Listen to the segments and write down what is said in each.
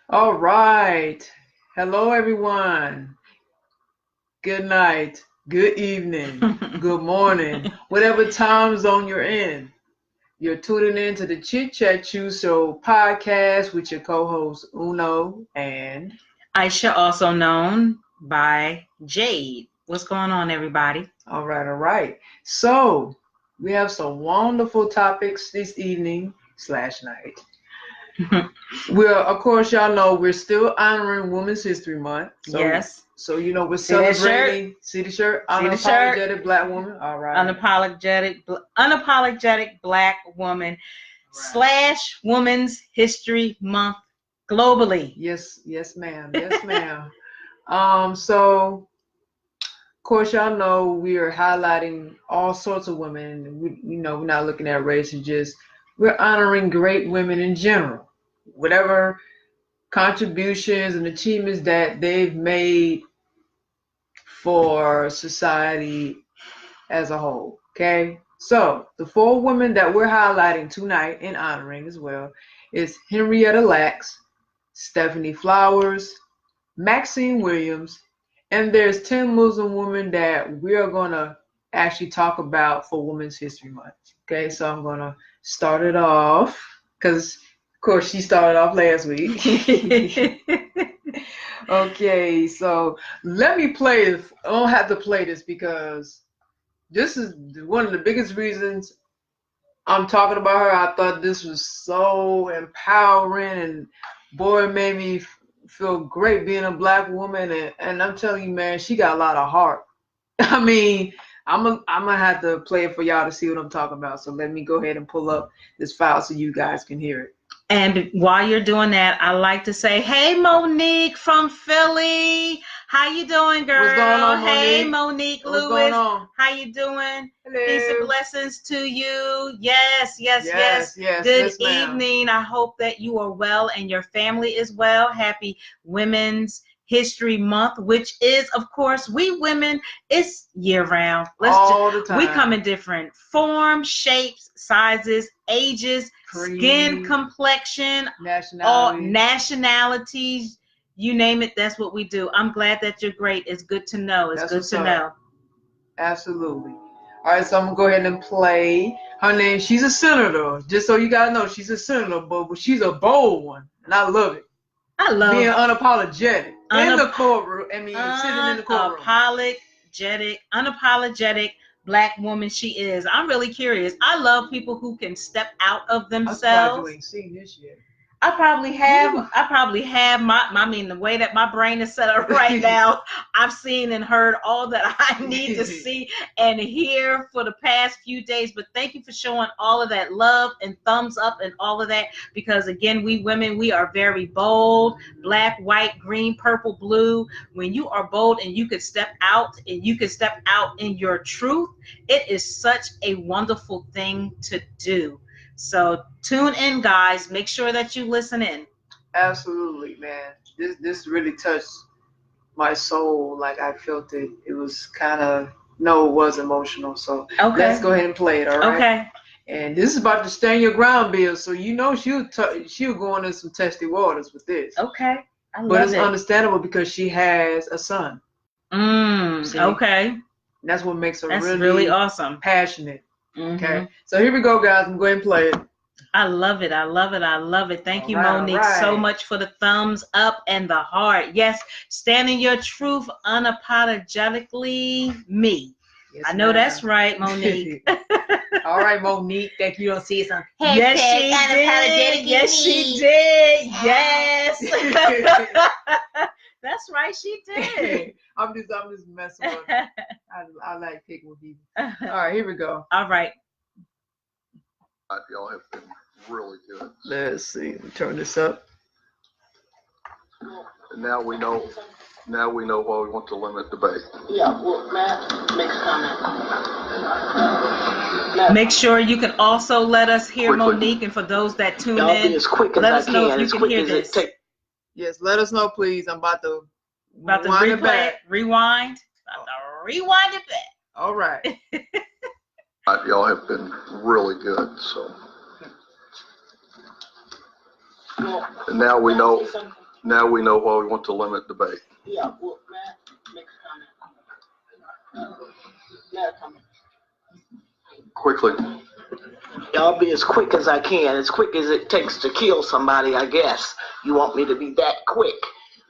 All right. Hello, everyone. Good night. Good evening. Good morning. Whatever time zone you're in. You're tuning in to the Chit Chat Chew Show podcast with your co-hosts Uno and Aisha, also known by Jade. What's going on, everybody? all right. So we have some wonderful topics this evening slash night. Well, of course, y'all know we're still honoring Women's History Month. So, Yes. So we're See that celebrating. See the shirt? See the shirt? Unapologetic Black woman. All right. Unapologetic Black woman slash Women's History Month globally. Yes, ma'am. Yes, ma'am. So of course, y'all know we are highlighting all sorts of women. We're not looking at race. It's just we're honoring great women in general. Whatever contributions and achievements that they've made for society as a whole. Okay, so the four women that we're highlighting tonight and honoring as well is Henrietta Lacks, Stephanie Flowers, Maxine Williams, and there's 10 Muslim women that we are going to actually talk about for Women's History Month. Okay, so I'm going to start it off because, of course, she started off last week. Okay, so let me play it. I don't have to play this because this is one of the biggest reasons I'm talking about her. I thought this was so empowering, and boy, it made me feel great being a Black woman. And I'm telling you, man, she got a lot of heart. I mean, I'm gonna have to play it for y'all to see what I'm talking about. So let me go ahead and pull up this file so you guys can hear it. And while you're doing that, I like to say, hey, Monique from Philly. How you doing, girl? What's going on, Monique? Hey, Monique What's Lewis. going on? How you doing? Hello. Peace and blessings to you. Yes. Yes, Good ma'am. evening. I hope that you are well and your family is well. Happy Women's History Month, which is, of course, we women, it's year round. All the time. We come in different forms, shapes, sizes, ages, skin complexion, all nationalities, you name it, that's what we do. I'm glad that you're great. It's good to know. It's good to know. Absolutely. All right, so I'm going to go ahead and play her name. She's a senator. Just so you guys know, she's a senator, but she's a bold one, and I love it. I love being unapologetic in the courtroom. I mean, sitting in the courtroom. Unapologetic Black woman she is. I'm really curious. I love people who can step out of themselves. I'm surprised you ain't seen this yet. I probably have the way that my brain is set up right now, I've seen and heard all that I need to see and hear for the past few days. But thank you for showing all of that love and thumbs up and all of that, because again, we women, we are very bold, black, white, green, purple, blue. When you are bold and you can step out and you can step out in your truth, it is such a wonderful thing to do. So tune in, guys. Make sure that you listen in. Absolutely, man. This really touched my soul. Like I felt it. It was kind of, no, it was emotional. So let's go ahead and play it, all right? Okay. And this is about to stand your ground, Bill. So you know she'll go into some testy waters with this. Okay. I love but it's it. Understandable because she has a son. Okay. And that's what makes her really awesome. Passionate. Okay, so here we go, guys. I'm going to play it. I love it. Thank you, Monique, so much for the thumbs up and the heart. Yes, standing your truth unapologetically me. Yes, I know that's right, Monique. All right, Monique. Thank you. Don't see some. Yes, she did. Yes. That's right, she did. I'm just messing with her. I like picking with people. All right, here we go. All right. Y'all have been really good. Let's see. Let me turn this up. And now we know why we want to limit debate. Yeah, well, Matt, make a comment. Make sure you can also let us hear Monique, and for those that tune in, be as quick as let us know if you can hear this. Yes, let us know, please. I'm about to rewind. Rewind it back. All right. Y'all have been really good. So, and now we know Now we know why we want to limit debate. Yeah, well, may I make a comment? May I comment? Quickly. I'll be as quick as I can, as quick as it takes to kill somebody, I guess. You want me to be that quick.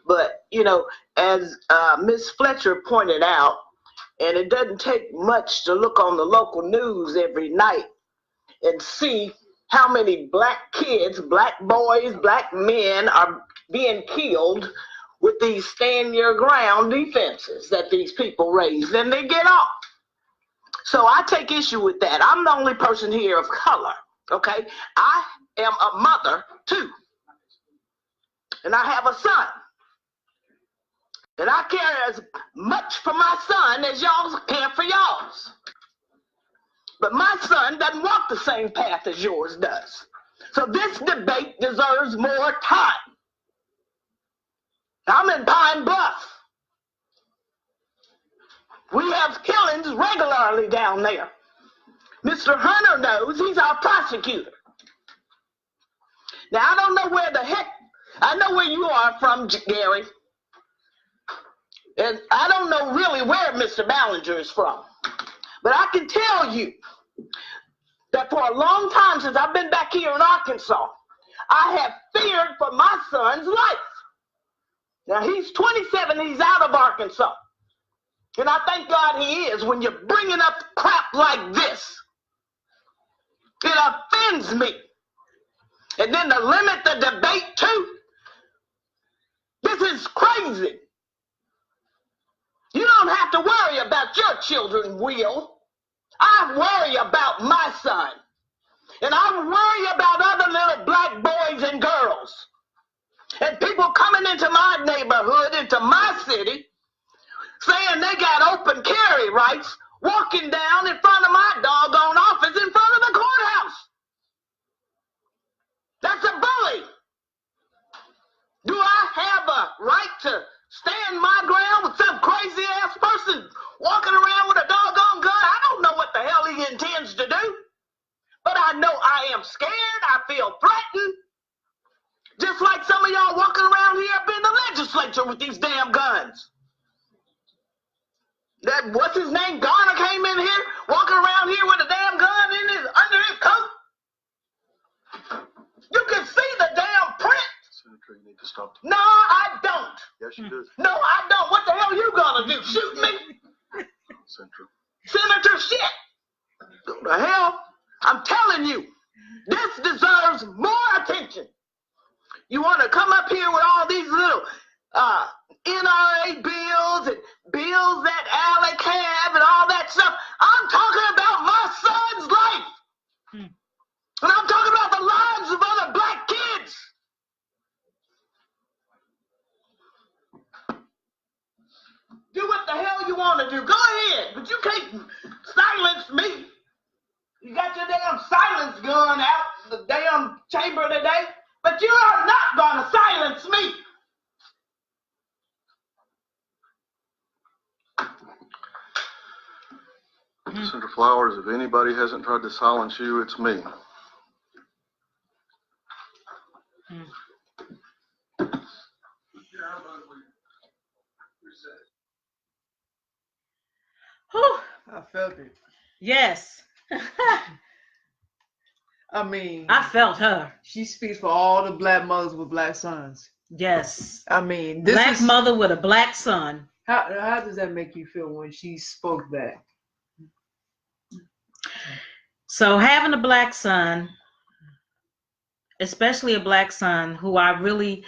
But, you know, as Miss Fletcher pointed out, and it doesn't take much to look on the local news every night and see how many black kids, black boys, black men are being killed with these stand your ground defenses that these people raise, and they get off. So I take issue with that. I'm the only person here of color, okay? I am a mother too, and I have a son. And I care as much for my son as y'all care for y'all's. But my son doesn't walk the same path as yours does. So this debate deserves more time. I'm in Pine Bluff. We have killings regularly down there. Mr. Hunter knows, he's our prosecutor. Now, I don't know where the heck, I know where you are from, Gary. And I don't know really where Mr. Ballinger is from. But I can tell you that for a long time since I've been back here in Arkansas, I have feared for my son's life. Now, he's 27, he's out of Arkansas. And I thank God he is. When you're bringing up crap like this, it offends me. And then to limit the debate too, this is crazy. You don't have to worry about your children, Will. I worry about my son. And I worry about other little black boys and girls. And people coming into my neighborhood, into my city, saying they got open carry rights, walking down in front of my doggone office in front of the courthouse. That's a bully. Do I have a right to stand my ground with some crazy ass person walking around with a doggone gun? I don't know what the hell he intends to do. But I know I am scared. I feel threatened. Just like some of y'all walking around here up in the legislature with these damn guns. That, what's his name, Garner came in here, walking around here with a damn gun under his coat. You can see the damn print. Senator, you need to stop. No, I don't. Yes, you do. No, I don't. What the hell are you gonna do? Shoot me? Senator shit. What the hell? I'm telling you, this deserves more attention. You want to come up here with all these little NRA bills and bills that Alec have and all that stuff. I'm talking about my son's life. And I'm talking about the lives of other black kids. Do what the hell you want to do. Go ahead, but you can't silence me. You got your damn silence gun out the damn chamber today, but you are not going to silence me. Senator Flowers, if anybody hasn't tried to silence you, it's me. Whew. I felt it. Yes. I mean, I felt her. she speaks for all the black mothers with black sons. Yes. I mean, Black mother with a black son. How does that make you feel when she spoke that? So having a black son, especially a black son who I really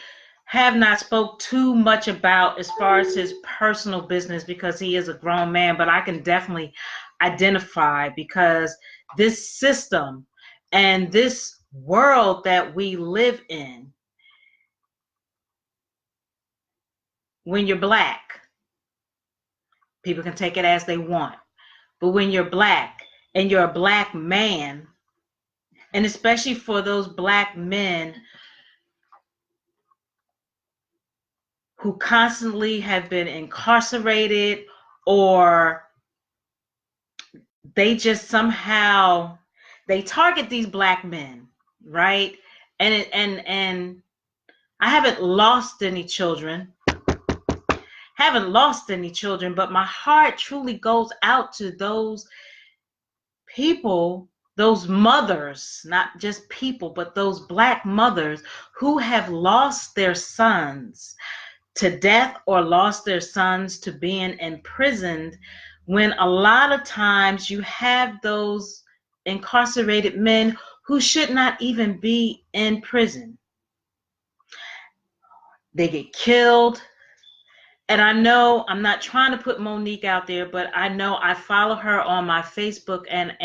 have not spoke too much about as far as his personal business because he is a grown man, but I can definitely identify because this system and this world that we live in, when you're black, people can take it as they want. But when you're black and you're a black man, and especially for those black men who constantly have been incarcerated or they just somehow, they target these black men, right? And I haven't lost any children. But my heart truly goes out to those people, those mothers, not just people, but those Black mothers who have lost their sons to death or lost their sons to being imprisoned, when a lot of times you have those incarcerated men who should not even be in prison. They get killed. And I know, I'm not trying to put Monique out there, but I know I follow her on my Facebook, and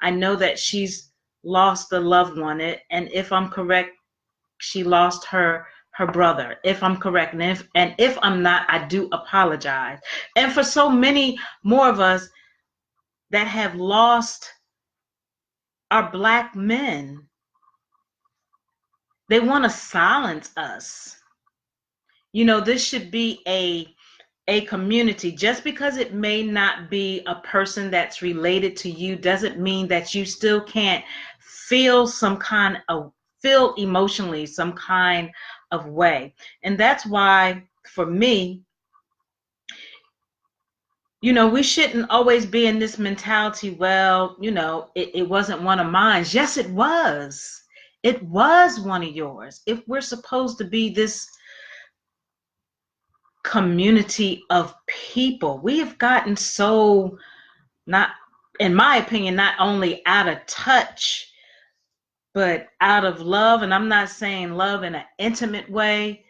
I know that she's lost a loved one. And if I'm correct, she lost her brother. If I'm correct, and if I'm not, I do apologize. And for so many more of us that have lost our Black men, they want to silence us. You know, this should be a community. Just because it may not be a person that's related to you doesn't mean that you still can't feel feel emotionally some kind of way. And that's why, for me, you know, we shouldn't always be in this mentality, well, you know, it wasn't one of mine. Yes, it was. It was one of yours. If we're supposed to be this community of people, we have gotten so, not, in my opinion, not only out of touch, but out of love. And I'm not saying love in an intimate way.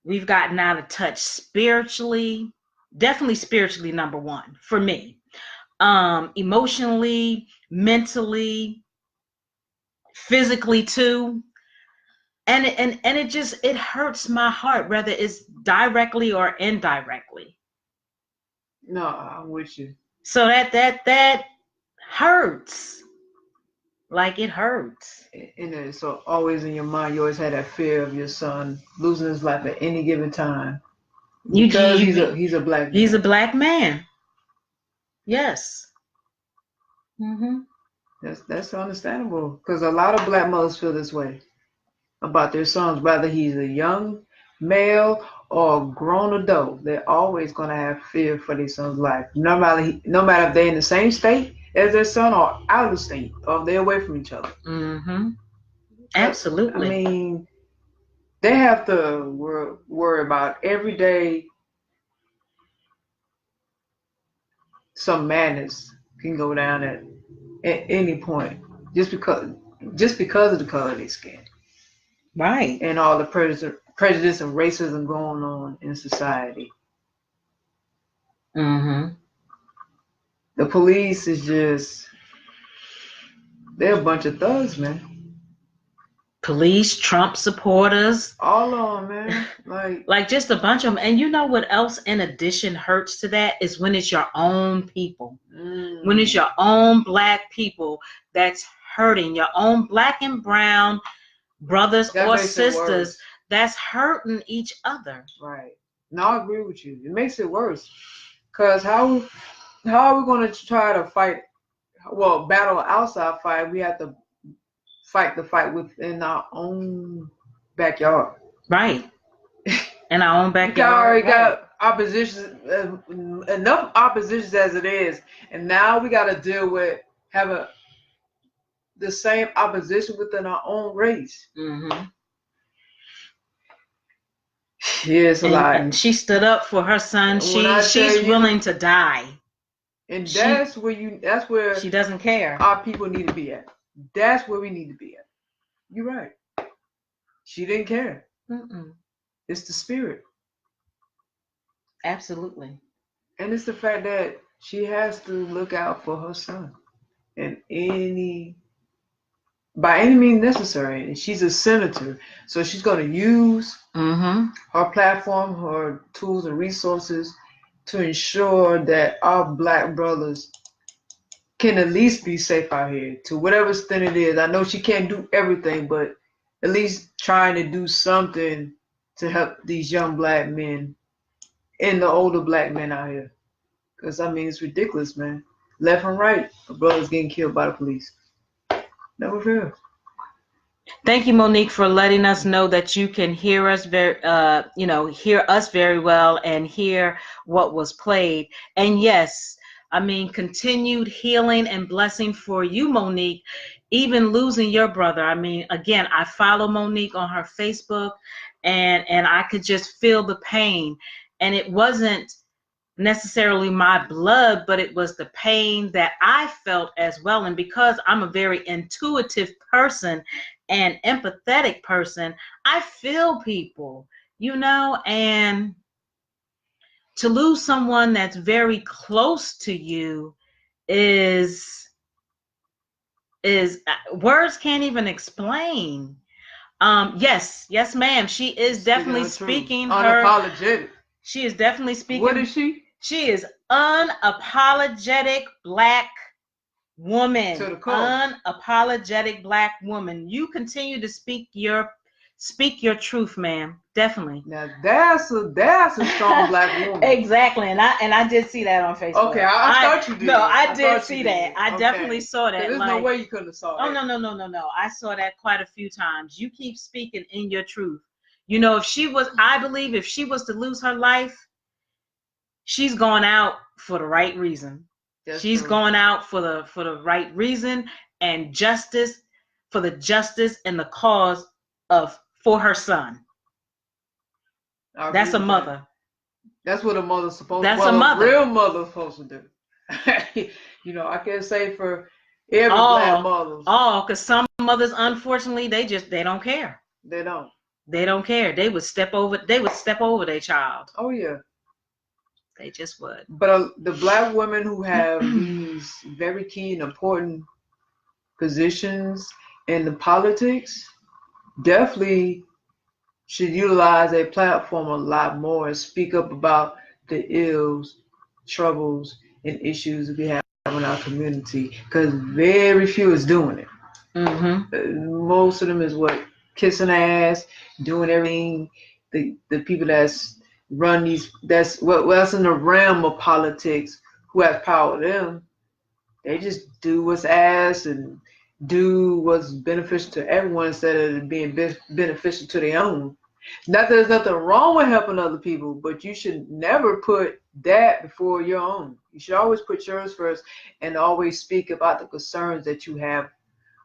We've gotten out of touch spiritually, definitely spiritually, number one, for me. Emotionally, mentally, physically too. And it hurts my heart, whether it's directly or indirectly. No, I'm with you. So that hurts. Like, it hurts. And so always in your mind, you always had that fear of your son losing his life at any given time. Because he's a Black man. He's a Black man. Yes. Mm-hmm. That's understandable, because a lot of Black mothers feel this way about their sons, whether he's a young male or a grown adult. They're always going to have fear for their son's life, no matter if they're in the same state as their son or out of the state, or if they're away from each other. Mm-hmm. Absolutely. I mean, they have to worry about every day. Some madness can go down at any point, just because of the color of their skin. Right. And all the prejudice and racism going on in society. Mm-hmm. The police is just, they're a bunch of thugs, man. Police, Trump supporters. All of them, man. Like just a bunch of them. And you know what else in addition hurts to that is when it's your own people. When it's your own Black people that's hurting, your own Black and brown brothers or sisters that's hurting each other. Right. No, I agree with you. It makes it worse. Because how are we going to try to fight, battle outside fight? We have to fight the fight within our own backyard. Right. In our own backyard. We already got opposition, enough oppositions as it is. And now we got to deal with having the same opposition within our own race. Mm-hmm. Yeah, it's a lot. And she stood up for her son. She's willing to die. And that's where she doesn't care. Our people need to be at. That's where we need to be at. You're right. She didn't care. Mm-mm. It's the spirit. Absolutely. And it's the fact that she has to look out for her son and by any means necessary. And she's a senator, so she's going to use her platform, her tools and resources to ensure that our Black brothers can at least be safe out here, to whatever extent it is. I know she can't do everything, but at least trying to do something to help these young Black men and the older Black men out here. Because, I mean, it's ridiculous, man. Left and right, the brothers getting killed by the police. Never fails. Thank you, Monique, for letting us know that you can hear us hear us very well and hear what was played. And yes, I mean, continued healing and blessing for you, Monique, even losing your brother. I mean, again, I follow Monique on her Facebook, and I could just feel the pain. And it wasn't necessarily my blood, but it was the pain that I felt as well. And because I'm a very intuitive person and empathetic person, I feel people, and to lose someone that's very close to you is words can't even explain. Yes, ma'am. She is definitely speaking her unapologetic. She is definitely speaking. What is she? She is unapologetic Black woman. To the core. Unapologetic Black woman. You continue to speak your truth, ma'am. Definitely. Now that's a strong Black woman. Exactly, and I did see that on Facebook. Okay, I thought you did. No, I did see that. I okay. Definitely saw that. There's no way you couldn't have saw that. Oh no. I saw that quite a few times. You keep speaking in your truth. I believe if she was to lose her life, she's going out for the right reason. She's going out for the right reason and justice, for the justice and the cause for her son. That's a mother. That's what a mother's supposed to do. That's a mother. A real mother's supposed to do. I can't say for every Black mother. Oh, because some mothers, unfortunately, they don't care. They don't. They don't care. They would step over their child. Oh yeah. They just would. But the Black women who have these very key and important positions in the politics definitely should utilize a platform a lot more and speak up about the ills, troubles, and issues we have in our community, because very few is doing it. Most of them is kissing ass, doing everything. The people that's run these, that's in the realm of politics, who have power to them, they just do what's asked and do what's beneficial to everyone instead of being beneficial to their own. Not that there's nothing wrong with helping other people, but you should never put that before your own. You should always put yours first and always speak about the concerns that you have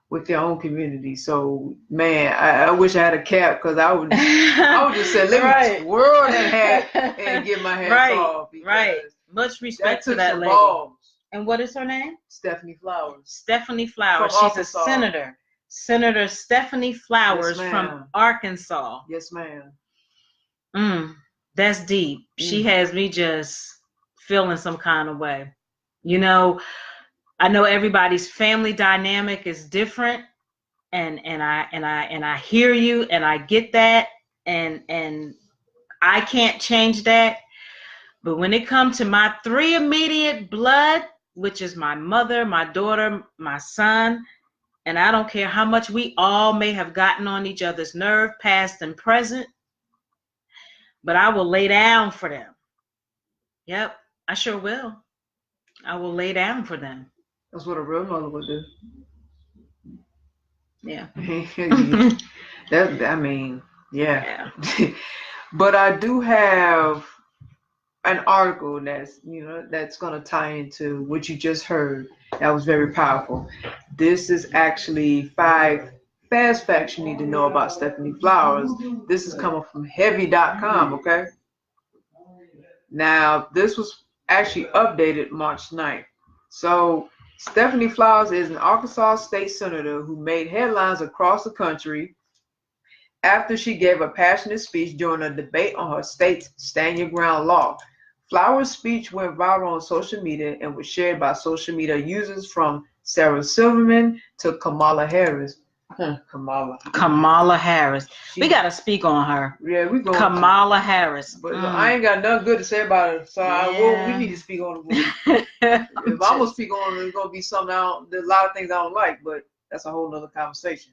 with your own community. So, man, I wish I had a cap, because I would just say, let me twirl that hat and get my hands off. Right. Much respect to that lady. Balls. And what is her name? Stephanie Flowers. Stephanie Flowers. She's a senator. Senator Stephanie Flowers, from Arkansas. Yes, ma'am. That's deep. She has me just feeling some kind of way. I know everybody's family dynamic is different, and I hear you, and I get that, and I can't change that. But when it comes to my 3 immediate blood, which is my mother, my daughter, my son, and I don't care how much we all may have gotten on each other's nerve, past and present, but I will lay down for them. Yep, I sure will. I will lay down for them. That's what a real mother would do. Yeah. Yeah. But I do have an article that's going to tie into what you just heard. That was very powerful. This is actually 5 fast facts you need to know about Stephanie Flowers. This is coming from heavy.com, okay? Now, this was actually updated March 9th. So, Stephanie Flowers is an Arkansas state senator who made headlines across the country after she gave a passionate speech during a debate on her state's Stand Your Ground law. Flowers' speech went viral on social media and was shared by social media users from Sarah Silverman to Kamala Harris. Kamala Harris. We got to speak on her. Yeah, we going Kamala Harris. But I ain't got nothing good to say about her, so we need to speak on it. If I'm going to speak on it, it's going to be something there's a lot of things I don't like, but that's a whole nother conversation.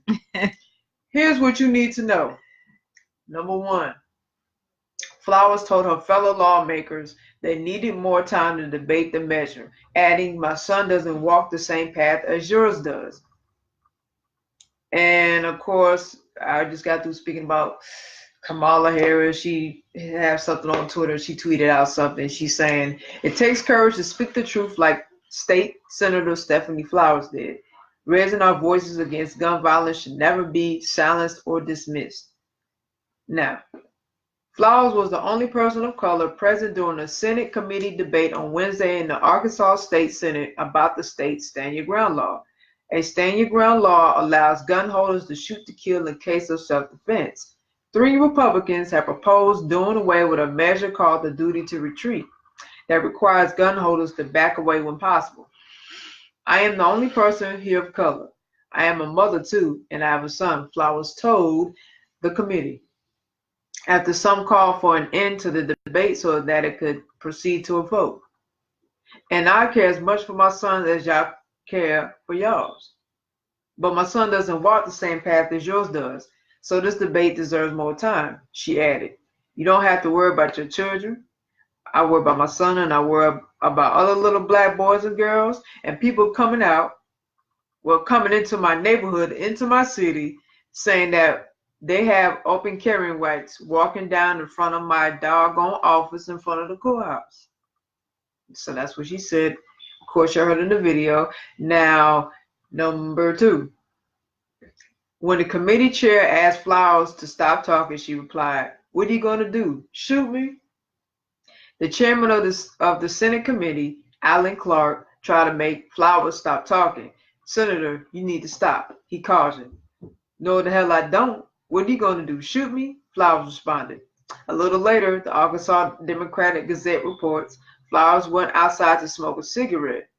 Here's what you need to know. Number 1, Flowers told her fellow lawmakers they needed more time to debate the measure, adding, "My son doesn't walk the same path as yours does." And of course, I just got through speaking about Kamala Harris. She has something on Twitter. She tweeted out something. She's saying, it takes courage to speak the truth like State Senator Stephanie Flowers did. Raising our voices against gun violence should never be silenced or dismissed. Now, Flowers was the only person of color present during a Senate committee debate on Wednesday in the Arkansas State Senate about the state's Stand Your Ground law. A Stand Your Ground law allows gun holders to shoot to kill in case of self-defense. 3 Republicans have proposed doing away with a measure called the duty to retreat that requires gun holders to back away when possible. I am the only person here of color. I am a mother too, and I have a son, Flowers told the committee, after some called for an end to the debate so that it could proceed to a vote. And I care as much for my son as y'all care for y'all's. But my son doesn't walk the same path as yours does, so this debate deserves more time, she added. You don't have to worry about your children. I worry about my son, and I worry about other little black boys and girls and people coming into my neighborhood, into my city, saying that they have open carrying rights, walking down in front of my doggone office in front of the courthouse. So that's what she said. Of course, you heard in the video. Now, number 2. When the committee chair asked Flowers to stop talking, she replied, "What are you going to do? Shoot me?" The chairman of the Senate committee, Alan Clark, tried to make Flowers stop talking. "Senator, you need to stop," he cautioned. "No, the hell I don't. What are you going to do? Shoot me?" Flowers responded. A little later, the Arkansas Democratic Gazette reports Flowers went outside to smoke a cigarette.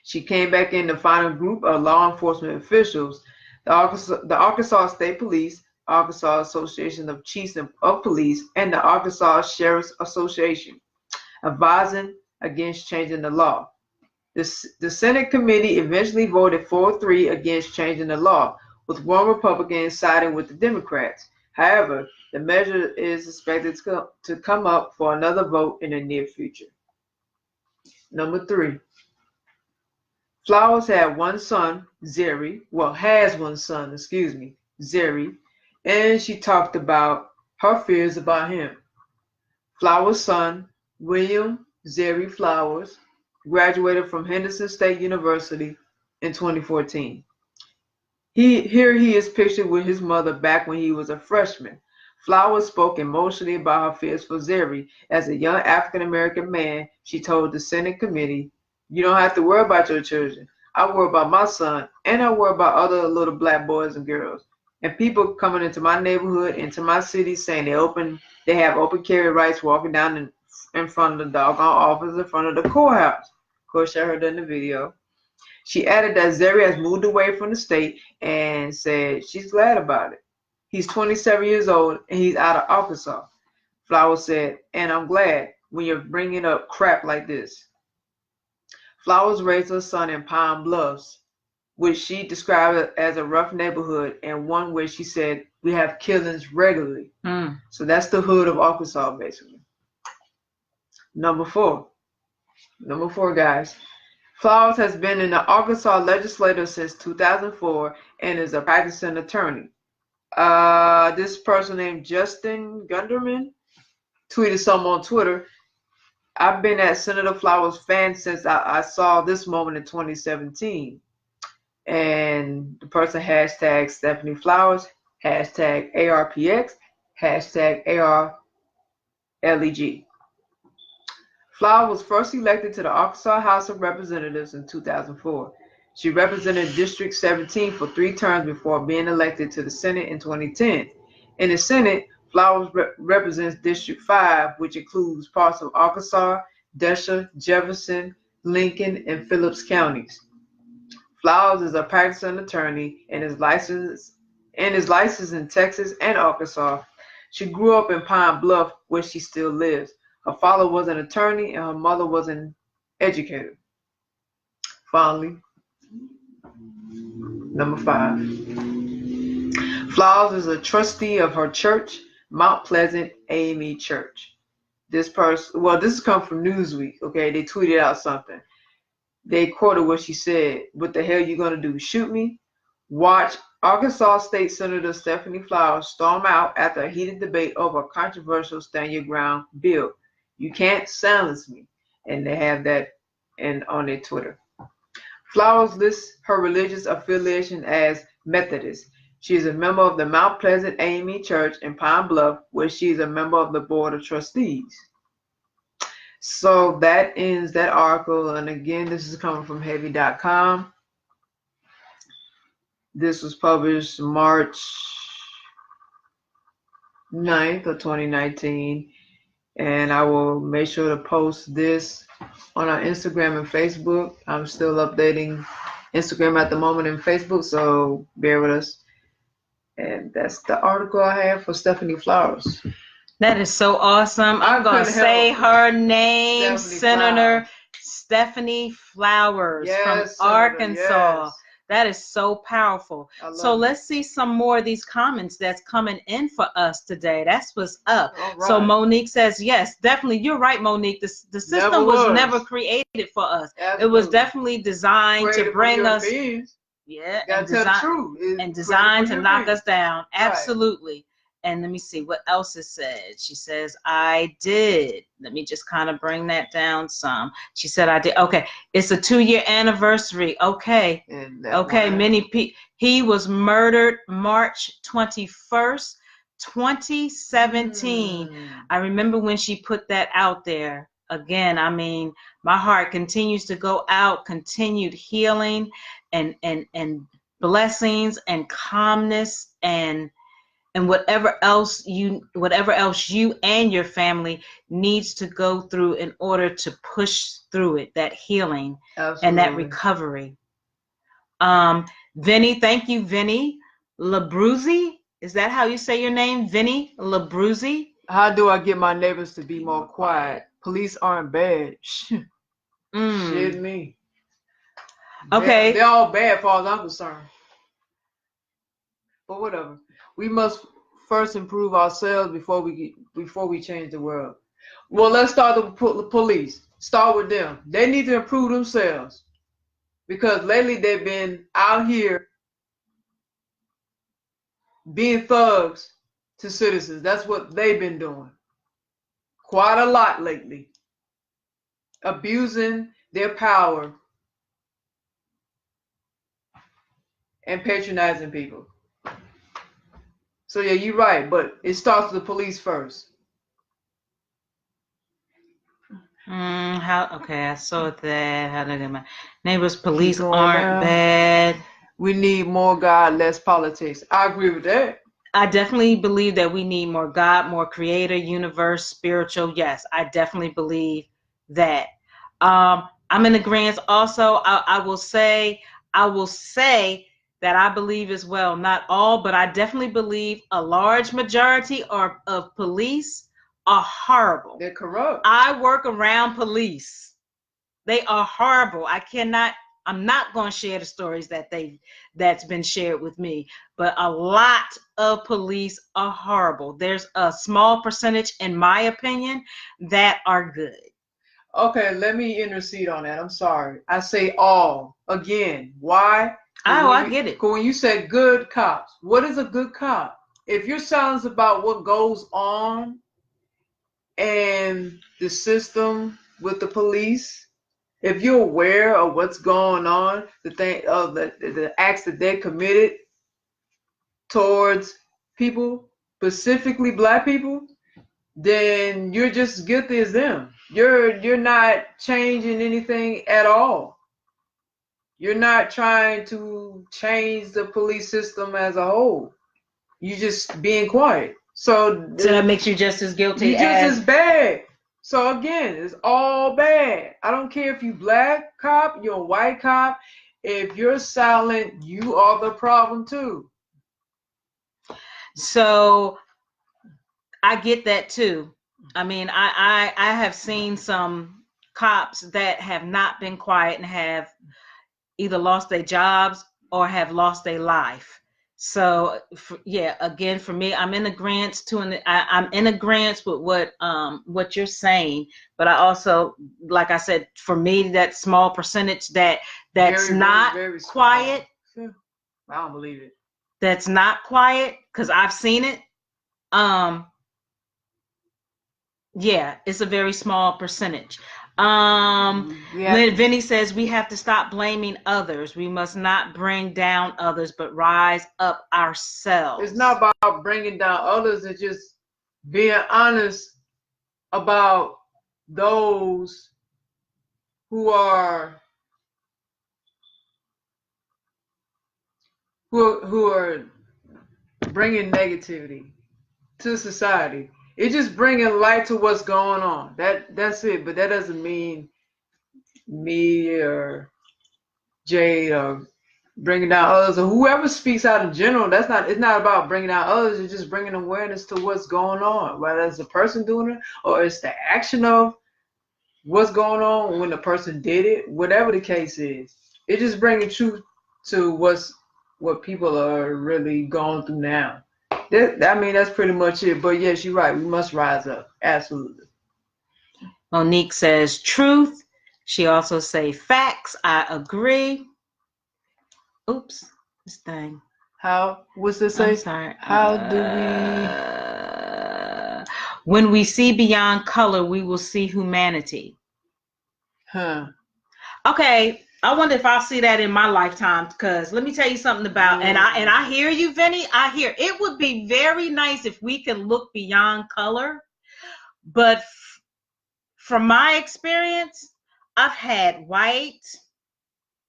She came back in to find a group of law enforcement officials, the Arkansas State Police, Arkansas Association of Chiefs of Police, and the Arkansas Sheriff's Association, advising against changing the law. The Senate committee eventually voted 4-3 against changing the law, with 1 Republican siding with the Democrats. However, the measure is expected to come up for another vote in the near future. Number 3. Flowers had one son, Zeri. Well, has one son, Zeri. And she talked about her fears about him. Flowers' son, William Zeri Flowers, graduated from Henderson State University in 2014. Here he is pictured with his mother back when he was a freshman. Flowers spoke emotionally about her fears for Zeri. As a young African-American man, she told the Senate committee, "You don't have to worry about your children. I worry about my son, and I worry about other little black boys and girls. And people coming into my neighborhood, into my city, saying they have open carry rights, walking down in front of the doggone office, in front of the courthouse." Of course, I heard that in the video. She added that Zeri has moved away from the state and said she's glad about it. He's 27 years old and he's out of Arkansas. Flowers said, "And I'm glad when you're bringing up crap like this." Flowers raised her son in Pine Bluffs, which she described as a rough neighborhood and one where she said we have killings regularly. So that's the hood of Arkansas, basically. Number 4, guys. Flowers has been in the Arkansas legislature since 2004 and is a practicing attorney. This person named Justin Gunderman tweeted something on Twitter. "I've been at Senator Flowers' fan since I saw this moment in 2017. And the person hashtag Stephanie Flowers, hashtag ARPX, hashtag ARLEG. Flowers was first elected to the Arkansas House of Representatives in 2004. She represented District 17 for 3 terms before being elected to the Senate in 2010. In the Senate, Flowers represents District 5, which includes parts of Arkansas, Desha, Jefferson, Lincoln, and Phillips counties. Flowers is a practicing attorney and is licensed in Texas and Arkansas. She grew up in Pine Bluff, where she still lives. Her father was an attorney and her mother was an educator. Finally, number 5. Flowers is a trustee of her church, Mount Pleasant AME Church. This has come from Newsweek, okay? They tweeted out something. They quoted what she said. "What the hell you gonna do? Shoot me?" Watch Arkansas State Senator Stephanie Flowers storm out after a heated debate over a controversial Stand Your Ground bill. You can't silence me. And they have that on their Twitter. Flowers lists her religious affiliation as Methodist. She is a member of the Mount Pleasant AME Church in Pine Bluff, where she is a member of the Board of Trustees. So that ends that article. And again, this is coming from heavy.com. This was published March 9th of 2019. And I will make sure to post this on our Instagram and Facebook. I'm still updating Instagram at the moment and Facebook, so bear with us. And that's the article I have for Stephanie Flowers. That is so awesome. I'm going to say her name, Senator Stephanie Flowers from Arkansas. Yes. That is so powerful. So let's see some more of these comments that's coming in for us today. That's what's up. Right. So Monique says, yes, definitely. You're right, Monique. The system was never created for us. Absolutely. It was definitely designed to bring us. Yeah, and designed to knock us down. Absolutely. Right. And let me see what else it said. She says, I did. Let me just kind of bring that down some. She said, I did. Okay. It's a 2-year anniversary. Okay. Okay. Many people. He was murdered March 21st, 2017. I remember when she put that out there. Again, I mean, my heart continues to go out, continued healing and blessings and calmness and whatever else you and your family needs to go through in order to push through it, that healing. Absolutely. And that recovery. Vinny, thank you, Vinny Labruzzi. Is that how you say your name, Vinny Labruzzi? How do I get my neighbors to be more quiet? Police aren't bad. Shit me. Okay. They're all bad as far as I'm concerned. But whatever. We must first improve ourselves before we change the world. Well, let's start with the police. Start with them. They need to improve themselves because lately they've been out here being thugs to citizens. That's what they've been doing quite a lot lately, abusing their power and patronizing people. So yeah, you're right, but it starts with the police first. Okay, I saw that. How did my neighbors' police aren't bad. We need more God, less politics. I agree with that. I definitely believe that we need more God, more creator, universe, spiritual. Yes, I definitely believe that. I'm in agreement also. I will say that I believe as well, not all, but I definitely believe a large majority of police are horrible. They're corrupt. I work around police. They are horrible. I'm not going to share the stories that's been shared with me, but a lot of police are horrible. There's a small percentage, in my opinion, that are good. Okay, let me intercede on that. I'm sorry. I say all. Again, why? I get it. When you say good cops, what is a good cop? If you're silent about what goes on and the system with the police, if you're aware of what's going on, the acts that they committed towards people, specifically Black people, then you're just guilty as them. You're not changing anything at all. You're not trying to change the police system as a whole. You're just being quiet. So that makes you just as guilty. You're just as bad. So again, it's all bad. I don't care if you Black cop, you're a white cop. If you're silent, you are the problem too. So I get that too. I mean, I have seen some cops that have not been quiet and have either lost their jobs or have lost their life. So again, for me, I'm in agreement I'm in agreement with what you're saying, but I also, like I said, for me, that small percentage that's very, not very quiet. Sure. I don't believe it. That's not quiet, because I've seen it. Yeah, it's a very small percentage. Vinny says we have to stop blaming others. We must not bring down others, but rise up ourselves. It's not about bringing down others. It's just being honest about those who are bringing negativity to society. It's just bringing light to what's going on. That's it. But that doesn't mean me or Jay or bringing down others or whoever speaks out in general. It's not about bringing down others. It's just bringing awareness to what's going on, whether it's the person doing it or it's the action of what's going on when the person did it. Whatever the case is, it's just bringing truth to what people are really going through now. That's pretty much it. But yes, you're right. We must rise up. Absolutely. Monique says truth. She also say facts. I agree. Oops, this thing. What's this say? I'm sorry. How do we? When we see beyond color, we will see humanity. Okay. I wonder if I'll see that in my lifetime, because let me tell you something about, and I hear you, Vinny. I hear it would be very nice if we can look beyond color, but from my experience, I've had white,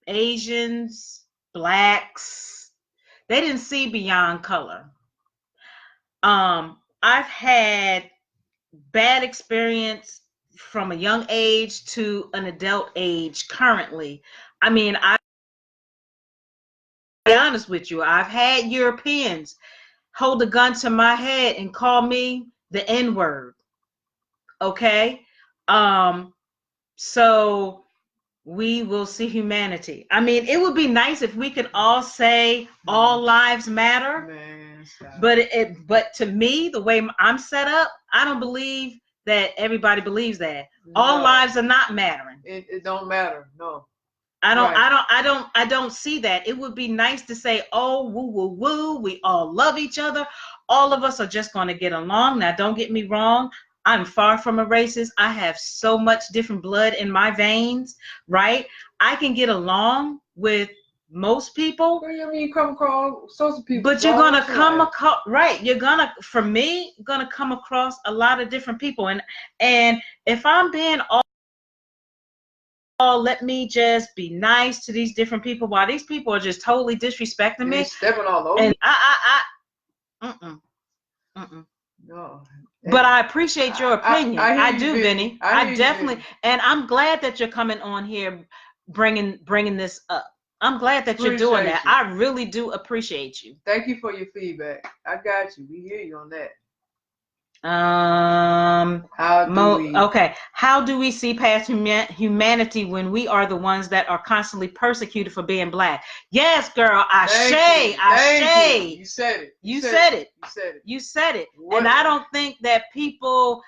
Asians, blacks. They didn't see beyond color. I've had bad experience from a young age to an adult age currently. I'll be honest with you. I've had Europeans hold a gun to my head and call me the N-word. Okay? So we will see humanity. It would be nice if we could all say all lives matter. Man, but to me, the way I'm set up, I don't believe that everybody believes that. All lives are not mattering. It don't matter. No. I don't see that. It would be nice to say, oh, woo, woo, woo, we all love each other. All of us are just going to get along. Now, don't get me wrong. I'm far from a racist. I have so much different blood in my veins, right? I can get along with most people. You come across sorts of people. But you're going to come across, right? For me, going to come across a lot of different people. And if I'm being let me just be nice to these different people while these people are just totally disrespecting me. Stepping all over. And No. But I appreciate your opinion. I do, Vinny. I definitely, Vinny. And I'm glad that you're coming on here, bringing this up. I'm glad that you're doing that. I really do appreciate you. Thank you for your feedback. I got you. We hear you on that. How do we see past humanity when we are the ones that are constantly persecuted for being black? Yes, girl. You said it. You said it. And I don't think that people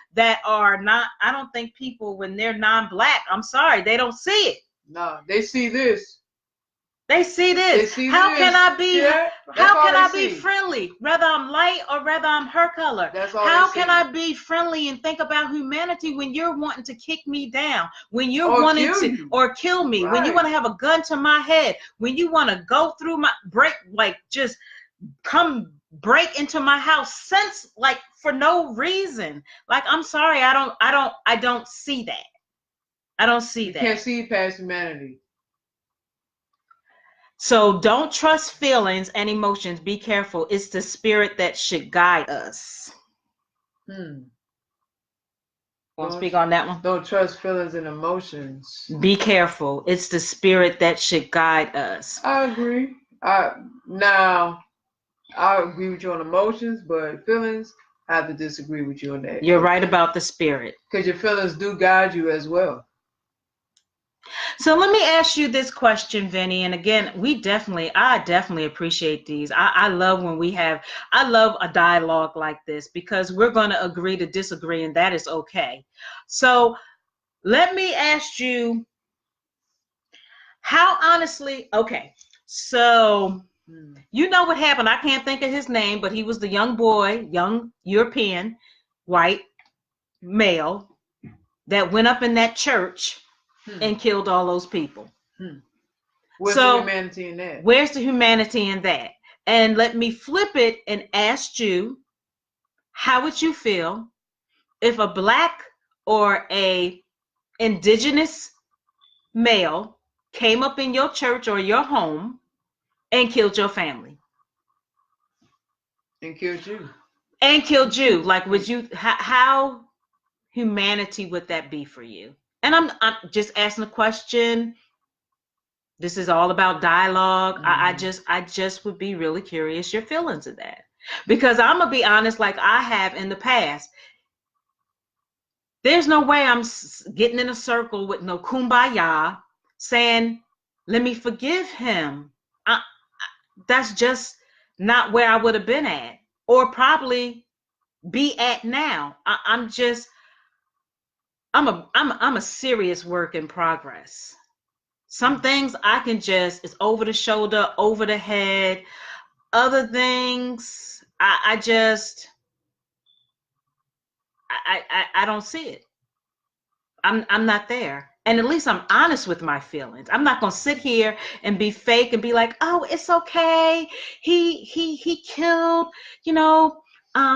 when they're non-black, I'm sorry, they don't see it. No, they see this. They see this. How can I be friendly, whether I'm light or whether I'm her color? How can I be friendly and think about humanity when you're wanting to kick me down, when you're wanting to or kill me, when you want to have a gun to my head, when you want to go through my break into my house for no reason? I'm sorry, I don't see that. I don't see that. You can't see past humanity. So don't trust feelings and emotions. Be careful. It's the spirit that should guide us. Want to speak on that one? Don't trust feelings and emotions. Be careful. It's the spirit that should guide us. I agree. I agree with you on emotions, but feelings, I have to disagree with you on that. You're right about the spirit. Because your feelings do guide you as well. So let me ask you this question, Vinny. And again, I definitely appreciate these. I love I love a dialogue like this, because we're going to agree to disagree, and that is okay. So let me ask you, how honestly, okay. So You know what happened? I can't think of his name, but he was the young boy, young European, white male that went up in that church and killed all those people. Where's the humanity in that? Where's the humanity in that? And let me flip it and ask you, how would you feel if a black or a indigenous male came up in your church or your home and killed your family? And killed you. And killed you. Like, would you, how humanity would that be for you? And I'm just asking a question. This is all about dialogue. I just would be really curious your feelings of that. Because I'm going to be honest, like I have in the past, there's no way I'm getting in a circle with no kumbaya saying, let me forgive him. That's just not where I would have been at or probably be at now. I'm a serious work in progress. Some things I can just, it's over the shoulder, over the head. Other things, I don't see it. I'm not there. And at least I'm honest with my feelings. I'm not gonna sit here and be fake and be like, oh, it's okay. He killed,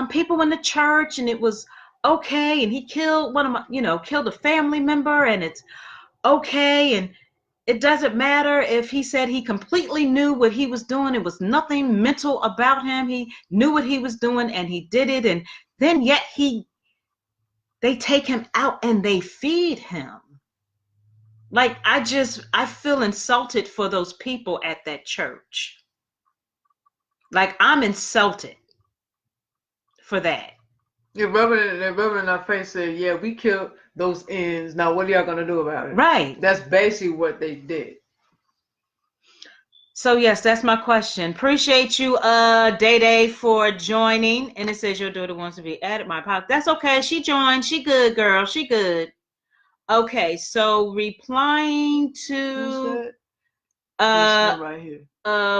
people in the church and it was okay. And he killed killed a family member and it's okay. And it doesn't matter if he said he completely knew what he was doing. It was nothing mental about him. He knew what he was doing and he did it. And then yet they take him out and they feed him. Like, I feel insulted for those people at that church. Like, I'm insulted for that. Your brother in our face said, yeah, we killed those ends. Now, what are y'all going to do about it? Right. That's basically what they did. So, yes, that's my question. Appreciate you, Day, for joining. And it says your daughter wants to be added my podcast. That's okay. She joined. She good, girl. She good. Okay, so replying to right here.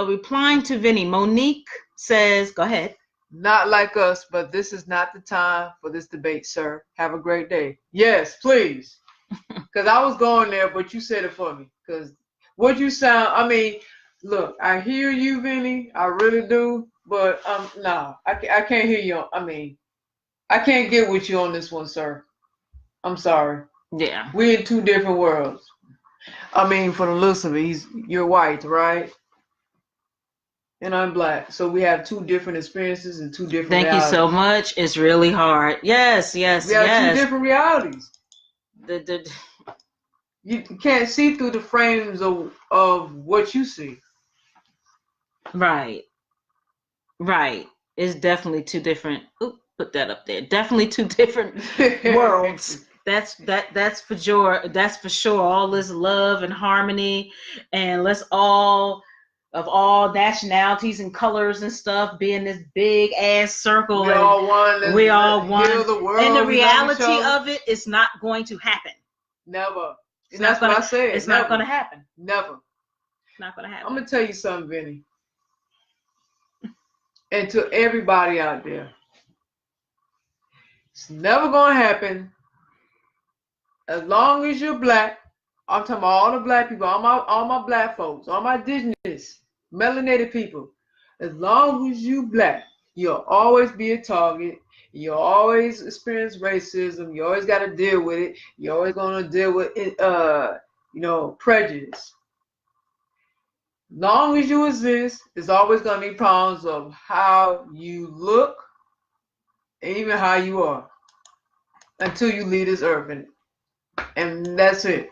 Replying to Vinny, Monique says, go ahead. Not like us, but this is not the time for this debate, sir. Have a great day. Yes, please. Because I was going there, but you said it for me. Because what you sound, I mean, look, I hear you, Vinny. I really do. But no, I can't hear you. I mean, I can't get with you on this one, sir. I'm sorry. Yeah. We're in two different worlds. I mean, for the looks of it, you're white, right? And I'm black. So we have two different experiences and two different realities. Thank you so much. It's really hard. Yes. We have two different realities. You can't see through the frames of what you see. Right. It's definitely two different. Put that up there. Definitely two different worlds. That's for sure. That's for sure. All this love and harmony, and let's all of all nationalities and colors and stuff be in this big ass circle. We all one. We all one. The world, and the reality of it is not going to happen. Never. And that's what I said. It's never. Not going to happen. Never. It's not going to happen. I'm gonna tell you something, Vinny, and to everybody out there, it's never gonna happen. As long as you're black, I'm talking about all the black people, all my black folks, all my indigenous, melanated people. As long as you black, you'll always be a target. You'll always experience racism. You always got to deal with it. You're always going to deal with prejudice. As long as you exist, there's always going to be problems of how you look and even how you are until you leave this earth. And that's it.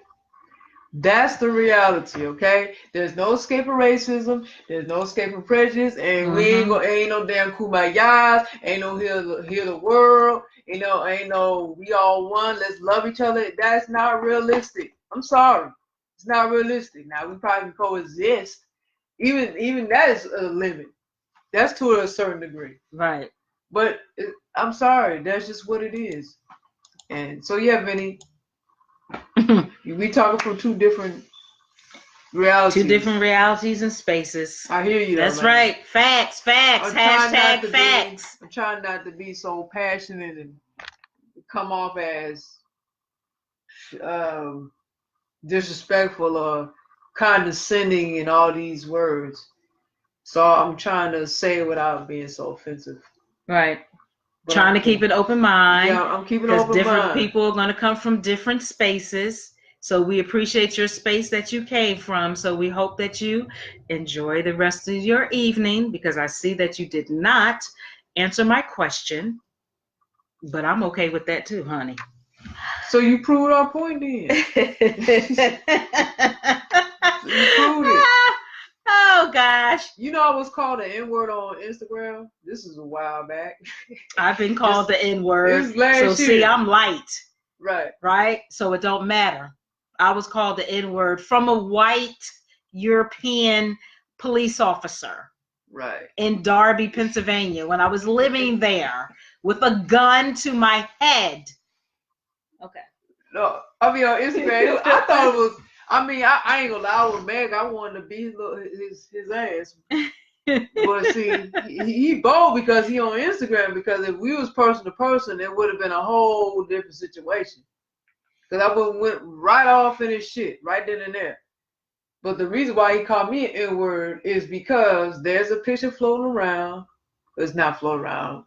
That's the reality, okay? There's no escaping racism. There's no escaping prejudice, and we ain't no damn kumbaya. Ain't no heal the world. Ain't no we all one. Let's love each other. That's not realistic. I'm sorry, it's not realistic. Now we probably can coexist. Even that is a limit. That's to a certain degree, right? But I'm sorry, that's just what it is. And so yeah, Vinny. We talking from two different Realities. 2 different realities and spaces. I hear you. That's though, man. right. Facts. Hashtag facts. I'm trying not to be so passionate and come off as disrespectful or condescending in all these words. So I'm trying to say it without being so offensive. Right. But Trying to keep an open mind. Yeah, I'm keeping an open mind. Because different people are going to come from different spaces. So we appreciate your space that you came from. So we hope that you enjoy the rest of your evening, because I see that you did not answer my question. But I'm okay with that too, honey. So you proved our point then. You proved it. Oh gosh. You know I was called the N-word on Instagram. This is a while back. I've been called the N-word. So year. See, I'm light. Right. Right? So it don't matter. I was called the N-word from a white European police officer. Right. In Darby, Pennsylvania, when I was living there with a gun to my head. Okay. No, I mean on Instagram, I thought it was. I mean, I ain't gonna lie, I was mad. I wanted to beat his ass. But see, he bold because he on Instagram. Because if we was person to person, it would have been a whole different situation. Because I would went right off in his shit right then and there. But the reason why he called me an N-word is because there's a picture floating around. It's not floating around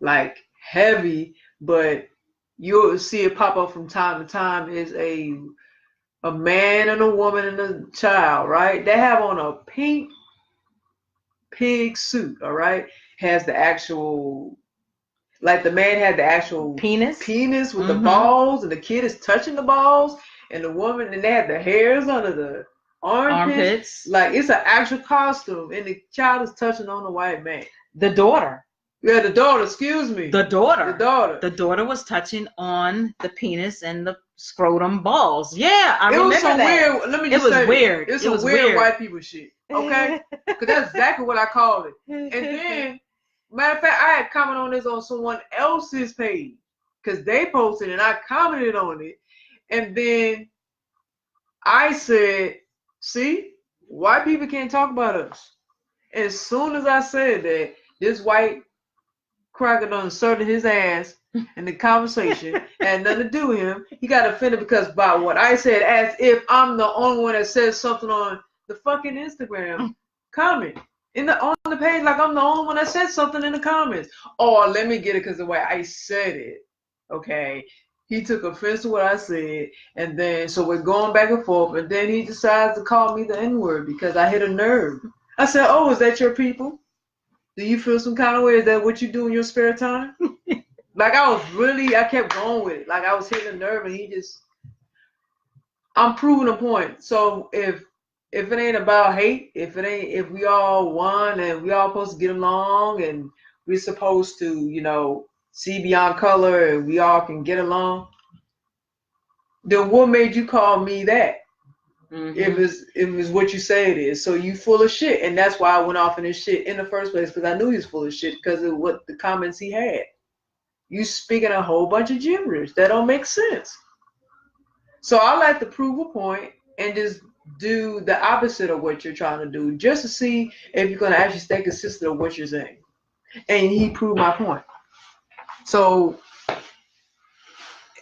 like heavy, but you'll see it pop up from time to time. Is a man and a woman and a child, right? They have on a pink pig suit, all right? Has the actual, like the man had the actual penis with the balls, and the kid is touching the balls, and the woman, and they had the hairs under the armpits. Like it's an actual costume, and the child is touching on the white man. The daughter. Yeah, the daughter, excuse me. The daughter. The daughter was touching on the penis and the scrotum balls. Yeah, I remember that. It was some weird, let me just say, weird. It was weird white people shit, okay? Because that's exactly what I called it. And then, matter of fact, I had commented on this on someone else's page because they posted and I commented on it. And then I said, see, white people can't talk about us. As soon as I said that, this white cracker done inserted his ass in the conversation, had nothing to do with him. He got offended because by what I said, as if I'm the only one that says something on the fucking Instagram comment on the page, like I'm the only one that said something in the comments. Oh, let me get it because the way I said it, okay. He took offense to what I said, and then so we're going back and forth, and then he decides to call me the N-word because I hit a nerve. I said, "Oh, is that your people? Do you feel some kind of way? Is that what you do in your spare time?" Like I kept going with it. Like I was hitting a nerve, and I'm proving a point. So if it ain't about hate, if we all one and we all supposed to get along and we're supposed to, see beyond color and we all can get along, then what made you call me that? Mm-hmm. If it's what you say it is. So you full of shit. And that's why I went off in his shit in the first place, because I knew he was full of shit because of what the comments he had. You speaking a whole bunch of gibberish that don't make sense. So I like to prove a point and just do the opposite of what you're trying to do, just to see if you're going to actually stay consistent of what you're saying. And he proved my point. So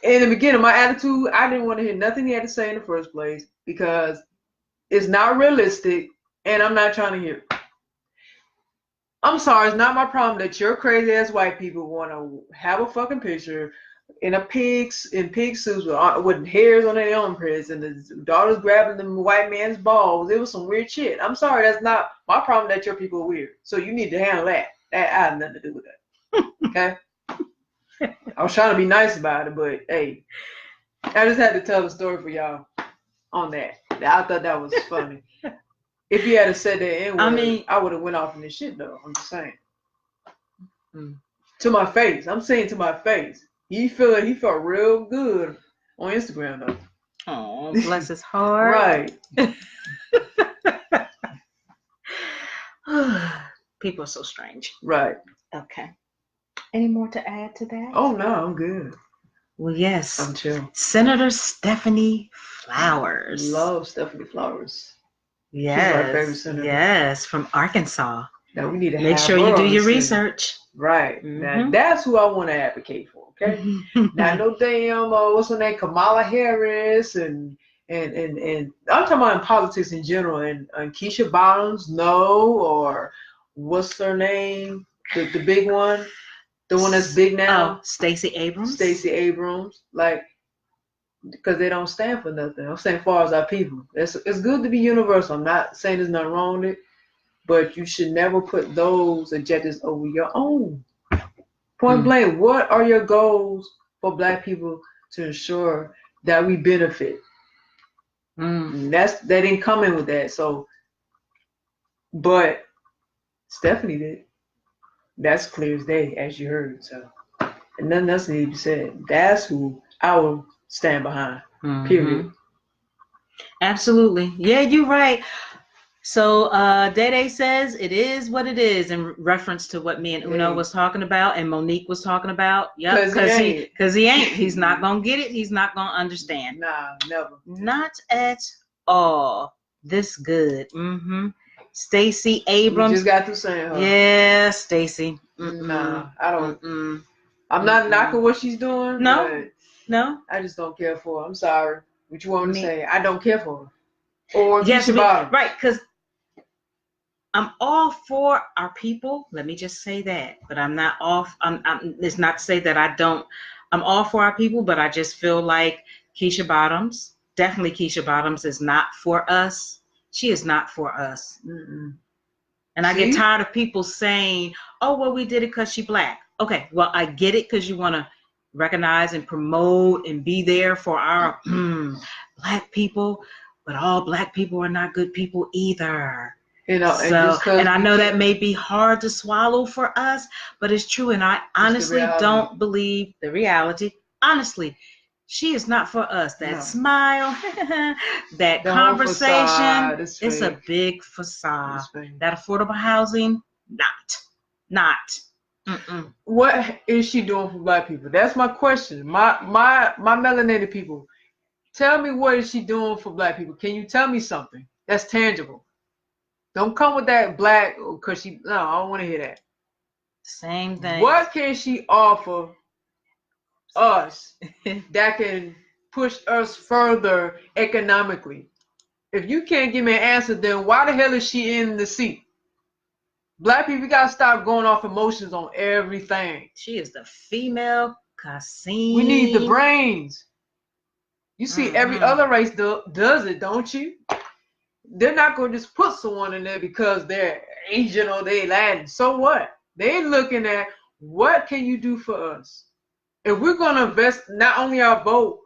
in the beginning, my attitude, I didn't want to hear nothing he had to say in the first place because it's not realistic and I'm not trying to hear it. I'm sorry, it's not my problem that your crazy ass white people want to have a fucking picture in pig suits with hairs on their armpits and the daughter's grabbing the white man's balls. It was some weird shit. I'm sorry, that's not my problem that your people are weird. So you need to handle that. I have nothing to do with that. Okay? I was trying to be nice about it, but hey, I just had to tell the story for y'all on that. I thought that was funny. If he had said that N-word, I would have went off in this shit though. I'm just saying. To my face. I'm saying to my face. He felt real good on Instagram though. Oh, bless his heart. Right. People are so strange. Right. Okay. Any more to add to that? Oh no, I'm good. Well, yes. I'm chill. Senator Stephanie Flowers. Love Stephanie Flowers. my favorite senator. Yes, from Arkansas. Now we need to Make have sure her you do on the your Senate. research. Right. Now that's who I want to advocate for. Okay. Now no damn what's her name, Kamala Harris and I'm talking about in politics in general and Keisha Bottoms, no, or what's her name, the big one, the one that's big now. Oh, Stacey Abrams. Stacey Abrams, like, because they don't stand for nothing. I'm saying, as far as our people, it's good to be universal. I'm not saying there's nothing wrong with it, but you should never put those agendas over your own. Point blank, what are your goals for Black people to ensure that we benefit? They didn't come in with that. So, but Stephanie did. That's clear as day, as you heard. So, and nothing else needs to be said. That's who I will stand behind. Period. Absolutely. Yeah, you're right. So Dede says it is what it is in reference to what me and Uno was talking about and Monique was talking about. Yep, because he ain't. He's not gonna get it. He's not gonna understand. Nah, never. Not at all. This good. Stacey Abrams. You just got to say her. Yeah, Stacey. Nah, I don't. I'm not knocking what she's doing. No. I just don't care for her. I'm sorry. What you want me to say? I don't care for her. Or yes, right, because I'm all for our people. Let me just say that. But I'm not off. It's not to say that I don't. I'm all for our people, but I just feel like Keisha Bottoms, definitely Keisha Bottoms, is not for us. She is not for us. And I get tired of people saying, oh, well, we did it because she Black. Okay, well, I get it because you want to recognize and promote and be there for our Black people, but all Black people are not good people either. You know, and I know that may be hard to swallow for us, but it's true. And I honestly don't believe the reality. Honestly, she is not for us. That smile, that conversation, it's a big facade. That affordable housing, not. What is she doing for Black people? That's my question. My melanated people. Tell me, what is she doing for Black people? Can you tell me something that's tangible? Don't come with that Black because she. No, I don't want to hear that. Same thing. What can she offer us that can push us further economically? If you can't give me an answer, then why the hell is she in the seat? Black people, we gotta stop going off emotions on everything. She is the female Maxine. We need the brains. You see, every other race does it, don't you? They're not going to just put someone in there because they're Asian or they're Latin. So what? They're looking at what can you do for us? If we're going to invest not only our vote,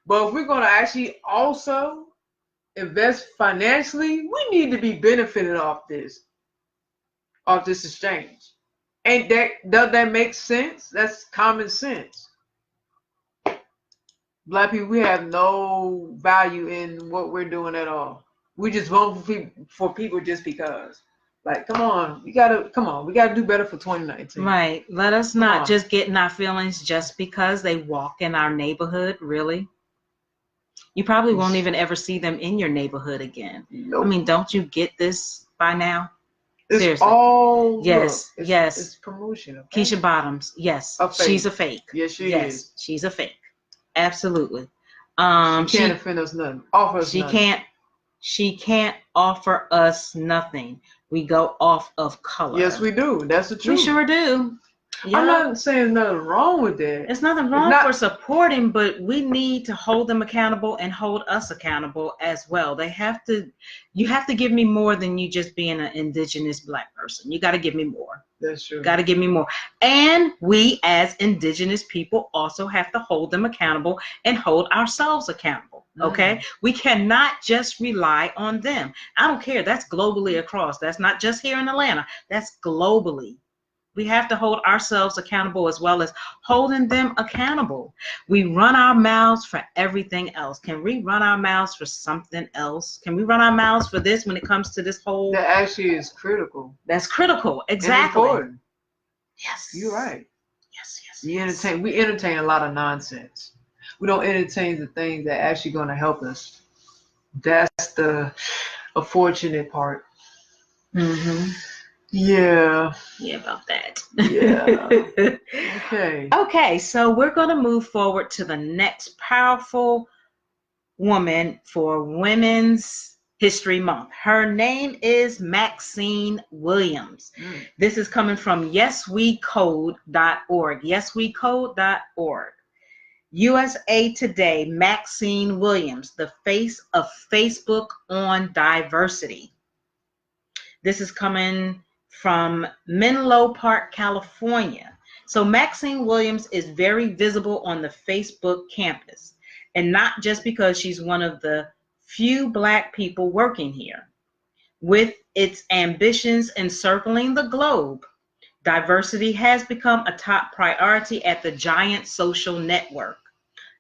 but if we're going to actually also invest financially, we need to be benefited off this exchange. Does that make sense? That's common sense. Black people, we have no value in what we're doing at all. We just vote for people just because. Like, come on, we gotta do better for 2019. Right. Let us not just get in our feelings just because they walk in our neighborhood, really. You probably won't even ever see them in your neighborhood again. Nope. I mean, don't you get this by now? It's seriously. All yes. It's promotion. Okay? Keisha Bottoms, yes. She's a fake. Yes, she is. She's a fake. Absolutely. She can't offend us nothing. Offer us nothing. She can't offer us nothing. We go off of color. Yes, we do. That's the truth. We sure do. Yeah. I'm not saying nothing wrong with that. There's nothing wrong for supporting, but we need to hold them accountable and hold us accountable as well. You have to give me more than you just being an indigenous Black person. You got to give me more. That's true. Got to give me more. And we as indigenous people also have to hold them accountable and hold ourselves accountable. Okay? We cannot just rely on them. I don't care. That's globally across. That's not just here in Atlanta. That's globally. We have to hold ourselves accountable as well as holding them accountable. We run our mouths for everything else. Can we run our mouths for something else? Can we run our mouths for this when it comes to this whole... That actually is critical. That's critical. Exactly. And important. Yes. You're right. Yes. We entertain a lot of nonsense. We don't entertain the things that are actually going to help us. That's the... a fortunate part. Mm-hmm. Yeah. Yeah, about that. Yeah. Okay. Okay, so we're going to move forward to the next powerful woman for Women's History Month. Her name is Maxine Williams. This is coming from yeswecode.org. Yeswecode.org. USA Today, Maxine Williams, the face of Facebook on diversity. This is coming from Menlo Park, California. So Maxine Williams is very visible on the Facebook campus, and not just because she's one of the few Black people working here. With its ambitions encircling the globe, diversity has become a top priority at the giant social network.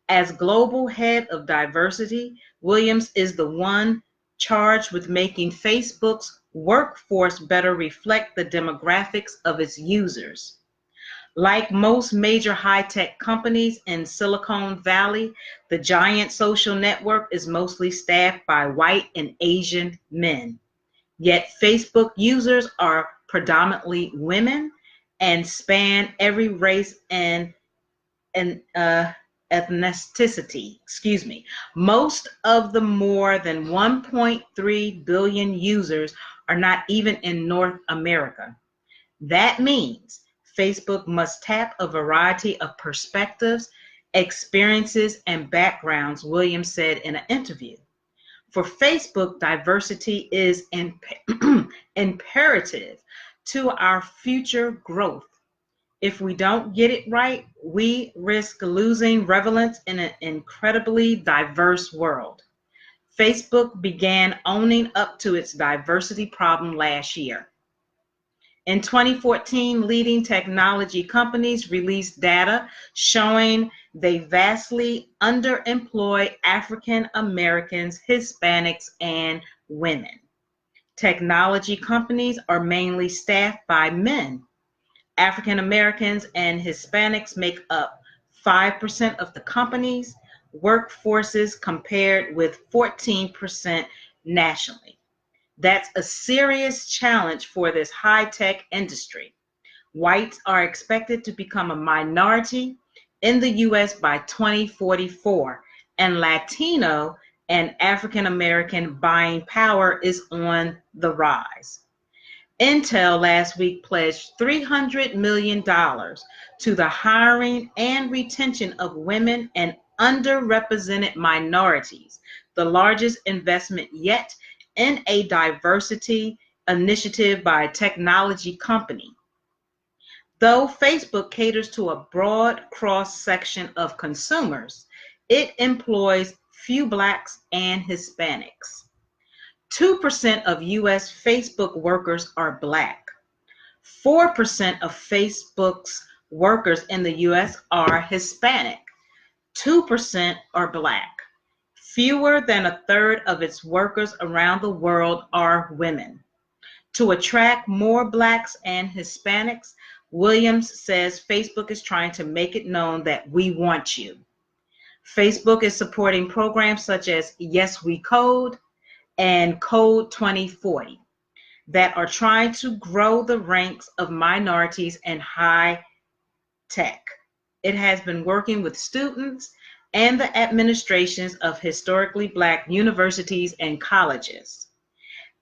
As global head of diversity, Williams is the one charged with making Facebook's workforce better reflect the demographics of its users. Like most major high-tech companies in Silicon Valley, the giant social network is mostly staffed by white and Asian men. Yet Facebook users are predominantly women and span every race and ethnicity. Most of the more than 1.3 billion users are not even in North America. That means Facebook must tap a variety of perspectives, experiences, and backgrounds, Williams said in an interview. For Facebook, diversity is imperative to our future growth. If we don't get it right, we risk losing relevance in an incredibly diverse world. Facebook began owning up to its diversity problem last year. In 2014, leading technology companies released data showing they vastly underemploy African Americans, Hispanics, and women. Technology companies are mainly staffed by men. African Americans and Hispanics make up 5% of the company's workforces compared with 14% nationally. That's a serious challenge for this high-tech industry. Whites are expected to become a minority in the U.S. by 2044, and Latino and African American buying power is on the rise. Intel last week pledged $300 million to the hiring and retention of women and underrepresented minorities, the largest investment yet in a diversity initiative by a technology company. Though Facebook caters to a broad cross-section of consumers, it employs few Blacks and Hispanics. 2% of U.S. Facebook workers are Black. 4% of Facebook's workers in the U.S. are Hispanic. 2% are Black. Fewer than a third of its workers around the world are women. To attract more Blacks and Hispanics, Williams says Facebook is trying to make it known that we want you. Facebook is supporting programs such as Yes We Code and Code 2040 that are trying to grow the ranks of minorities in high tech. It has been working with students and the administrations of historically Black universities and colleges.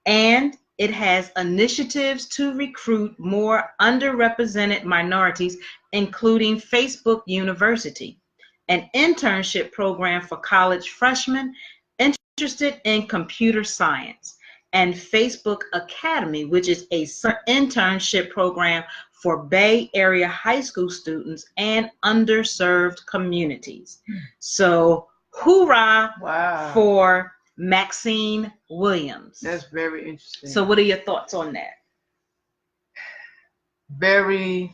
And it has initiatives to recruit more underrepresented minorities, including Facebook University, an internship program for college freshmen interested in computer science, and Facebook Academy, which is an internship program for Bay Area high school students and underserved communities. So, hoorah for Maxine Williams. That's very interesting. So what are your thoughts on that? Very,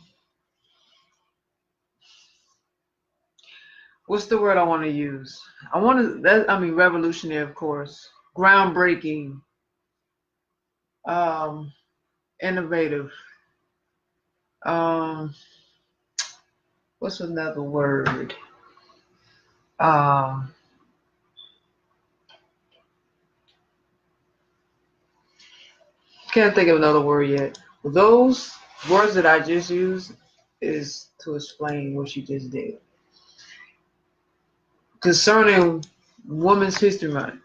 what's the word I want to use? Revolutionary, of course. Groundbreaking. Innovative. What's another word? Can't think of another word yet. But those words that I just used is to explain what she just did. Concerning Women's History Month,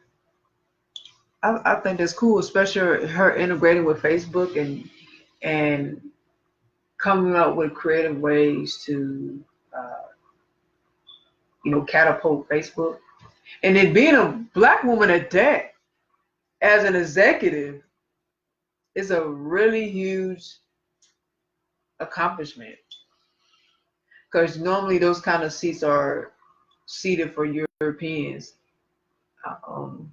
I think that's cool, especially her integrating with Facebook and coming up with creative ways to, uh, catapult Facebook. And then being a black woman at that, as an executive, is a really huge accomplishment. Because normally those kind of seats are seated for Europeans. Um,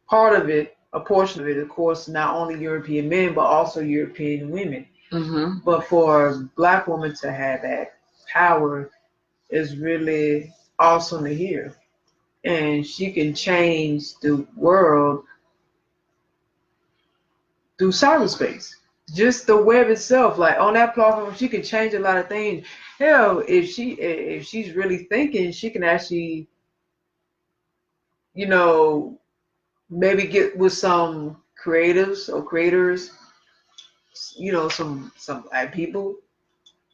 Part of it, a portion of it, of course, not only European men, but also European women. Mm-hmm. But for a black woman to have that power is really awesome to hear. And she can change the world through cyberspace. Just the web itself, like on that platform, she can change a lot of things. Hell, if she's really thinking, she can actually, you know, maybe get with some creatives or creators, some black people,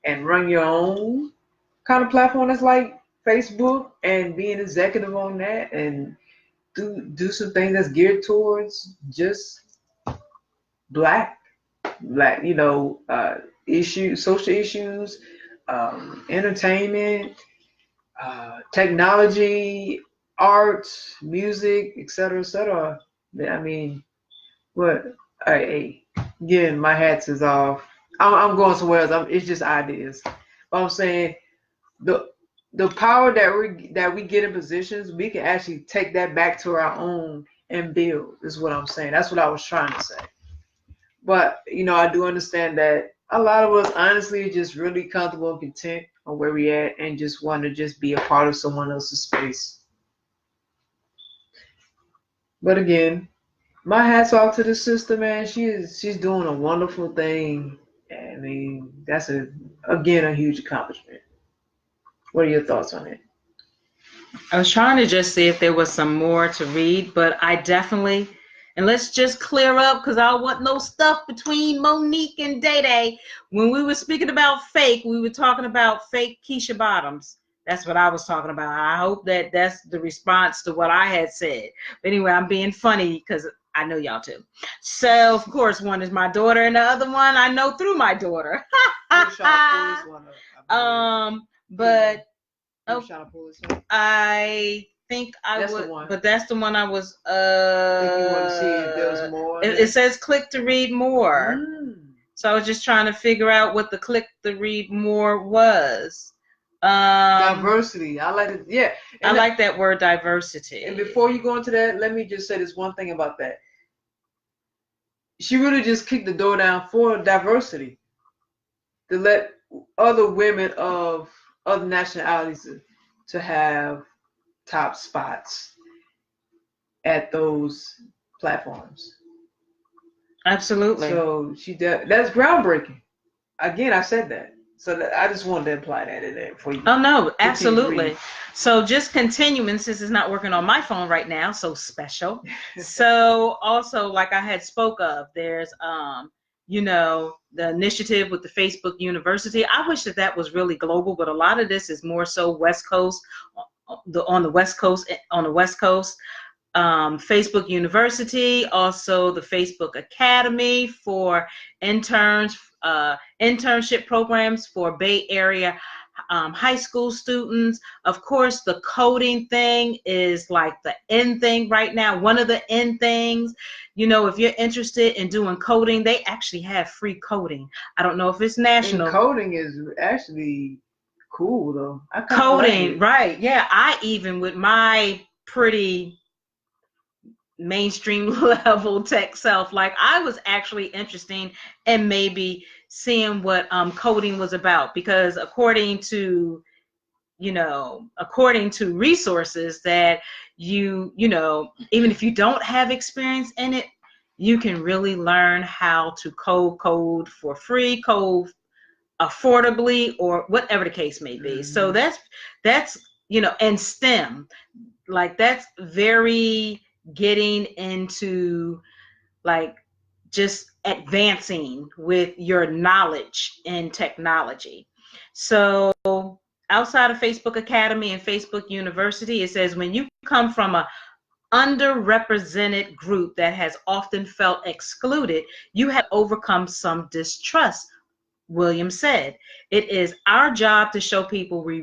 and run your own kind of platform that's like Facebook, and be an executive on that, and do some things that's geared towards just black, issues, social issues, entertainment, technology, arts, music, etc., etc. I mean, what? Hey, again, my hats is off. I'm going somewhere else. It's just ideas. But I'm saying the power that we get in positions, we can actually take that back to our own and build. Is what I'm saying. That's what I was trying to say. But I do understand that a lot of us, honestly, are just really comfortable and content on where we at, and just want to just be a part of someone else's space. But again, my hats off to the sister, man. She's doing a wonderful thing. I mean, that's again a huge accomplishment. What are your thoughts on it? I was trying to just see if there was some more to read, but I definitely, and let's just clear up because I don't want no stuff between Monique and Day Day. When we were speaking about fake, we were talking about fake Keisha Bottoms. That's what I was talking about. I hope that that's the response to what I had said. But anyway, I'm being funny because I know y'all too. So, of course, one is my daughter and the other one I know through my daughter. But I think I would, but that's the one I was. If you want to see if there's more. It says click to read more. So I was just trying to figure out what the click to read more was. Diversity. I like it. Yeah. I like that word, diversity. And before you go into that, let me just say this one thing about that. She really just kicked the door down for diversity, to let other women of other nationalities to have top spots at those platforms. Absolutely. So that's groundbreaking. Again, I said that. So I just wanted to imply that in there for you. Oh, no, absolutely. So just continuing, since it's not working on my phone right now, so special. So also, like I had spoke of, there's, the initiative with the Facebook University. I wish that was really global, but a lot of this is more so West Coast, on the West Coast. Facebook University, also the Facebook Academy for interns, internship programs for Bay Area high school students. Of course, the coding thing is like the in thing right now. One of the in things, if you're interested in doing coding, they actually have free coding. I don't know if it's national. And coding is actually cool, though. Coding, right. Yeah, I even with my pretty mainstream level tech self, like I was actually interested in maybe seeing what coding was about, because according to resources that even if you don't have experience in it, you can really learn how to code for free, code affordably, or whatever the case may be. Mm-hmm. So that's and STEM, like that's very getting into like just advancing with your knowledge in technology. So outside of Facebook Academy and Facebook University, it says when you come from a underrepresented group that has often felt excluded, you have overcome some distrust. Williams said, it is our job to show people we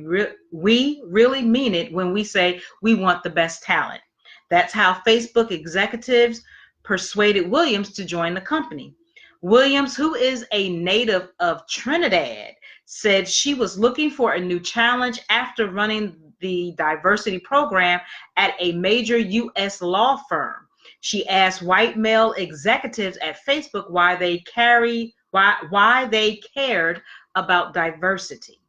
really mean it when we say we want the best talent. That's how Facebook executives persuaded Williams to join the company. Williams, who is a native of Trinidad, said she was looking for a new challenge after running the diversity program at a major U.S. law firm. She asked white male executives at Facebook why they cared about diversity.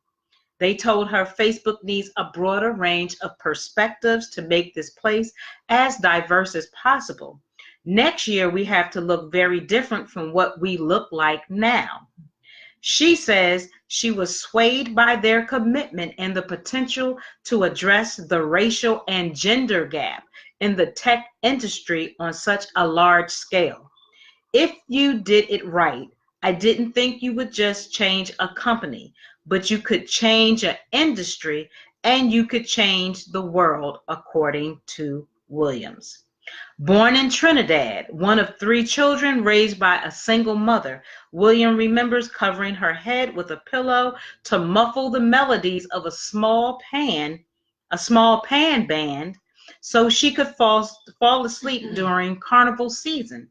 They told her Facebook needs a broader range of perspectives to make this place as diverse as possible. Next year, we have to look very different from what we look like now. She says she was swayed by their commitment and the potential to address the racial and gender gap in the tech industry on such a large scale. If you did it right, I didn't think you would just change a company, but you could change an industry and you could change the world, according to Williams. Born in Trinidad, one of 3 children raised by a single mother, William remembers covering her head with a pillow to muffle the melodies of a small pan band, so she could fall asleep during carnival season.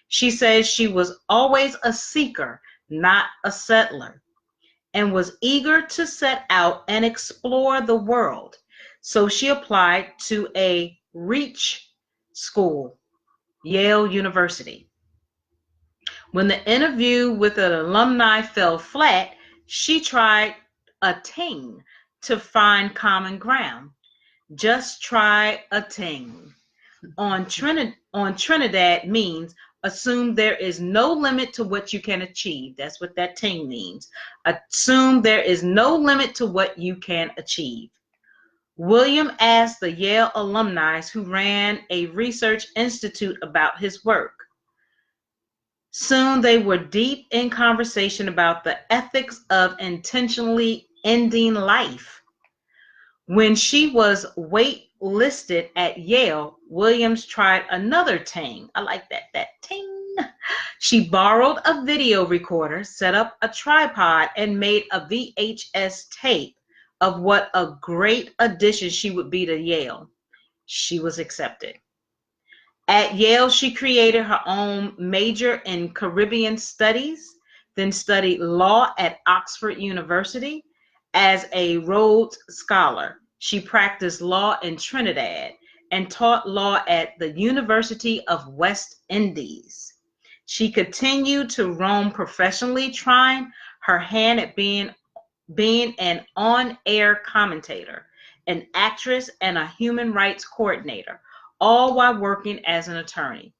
She says she was always a seeker, not a settler, and was eager to set out and explore the world. So she applied to a Reach school, Yale University. When the interview with an alumni fell flat, she tried a ting to find common ground. Just try a ting. On Trinidad means assume there is no limit to what you can achieve. That's what that ting means. Assume there is no limit to what you can achieve. William asked the Yale alumni who ran a research institute about his work. Soon they were deep in conversation about the ethics of intentionally ending life. When she was waitlisted at Yale, Williams tried another ting. I like that ting. She borrowed a video recorder, set up a tripod, and made a VHS tape of what a great addition she would be to Yale. She was accepted. At Yale, she created her own major in Caribbean studies, then studied law at Oxford University. As a Rhodes Scholar, she practiced law in Trinidad and taught law at the University of West Indies. She continued to roam professionally, trying her hand at being an on-air commentator, an actress, and a human rights coordinator, all while working as an attorney.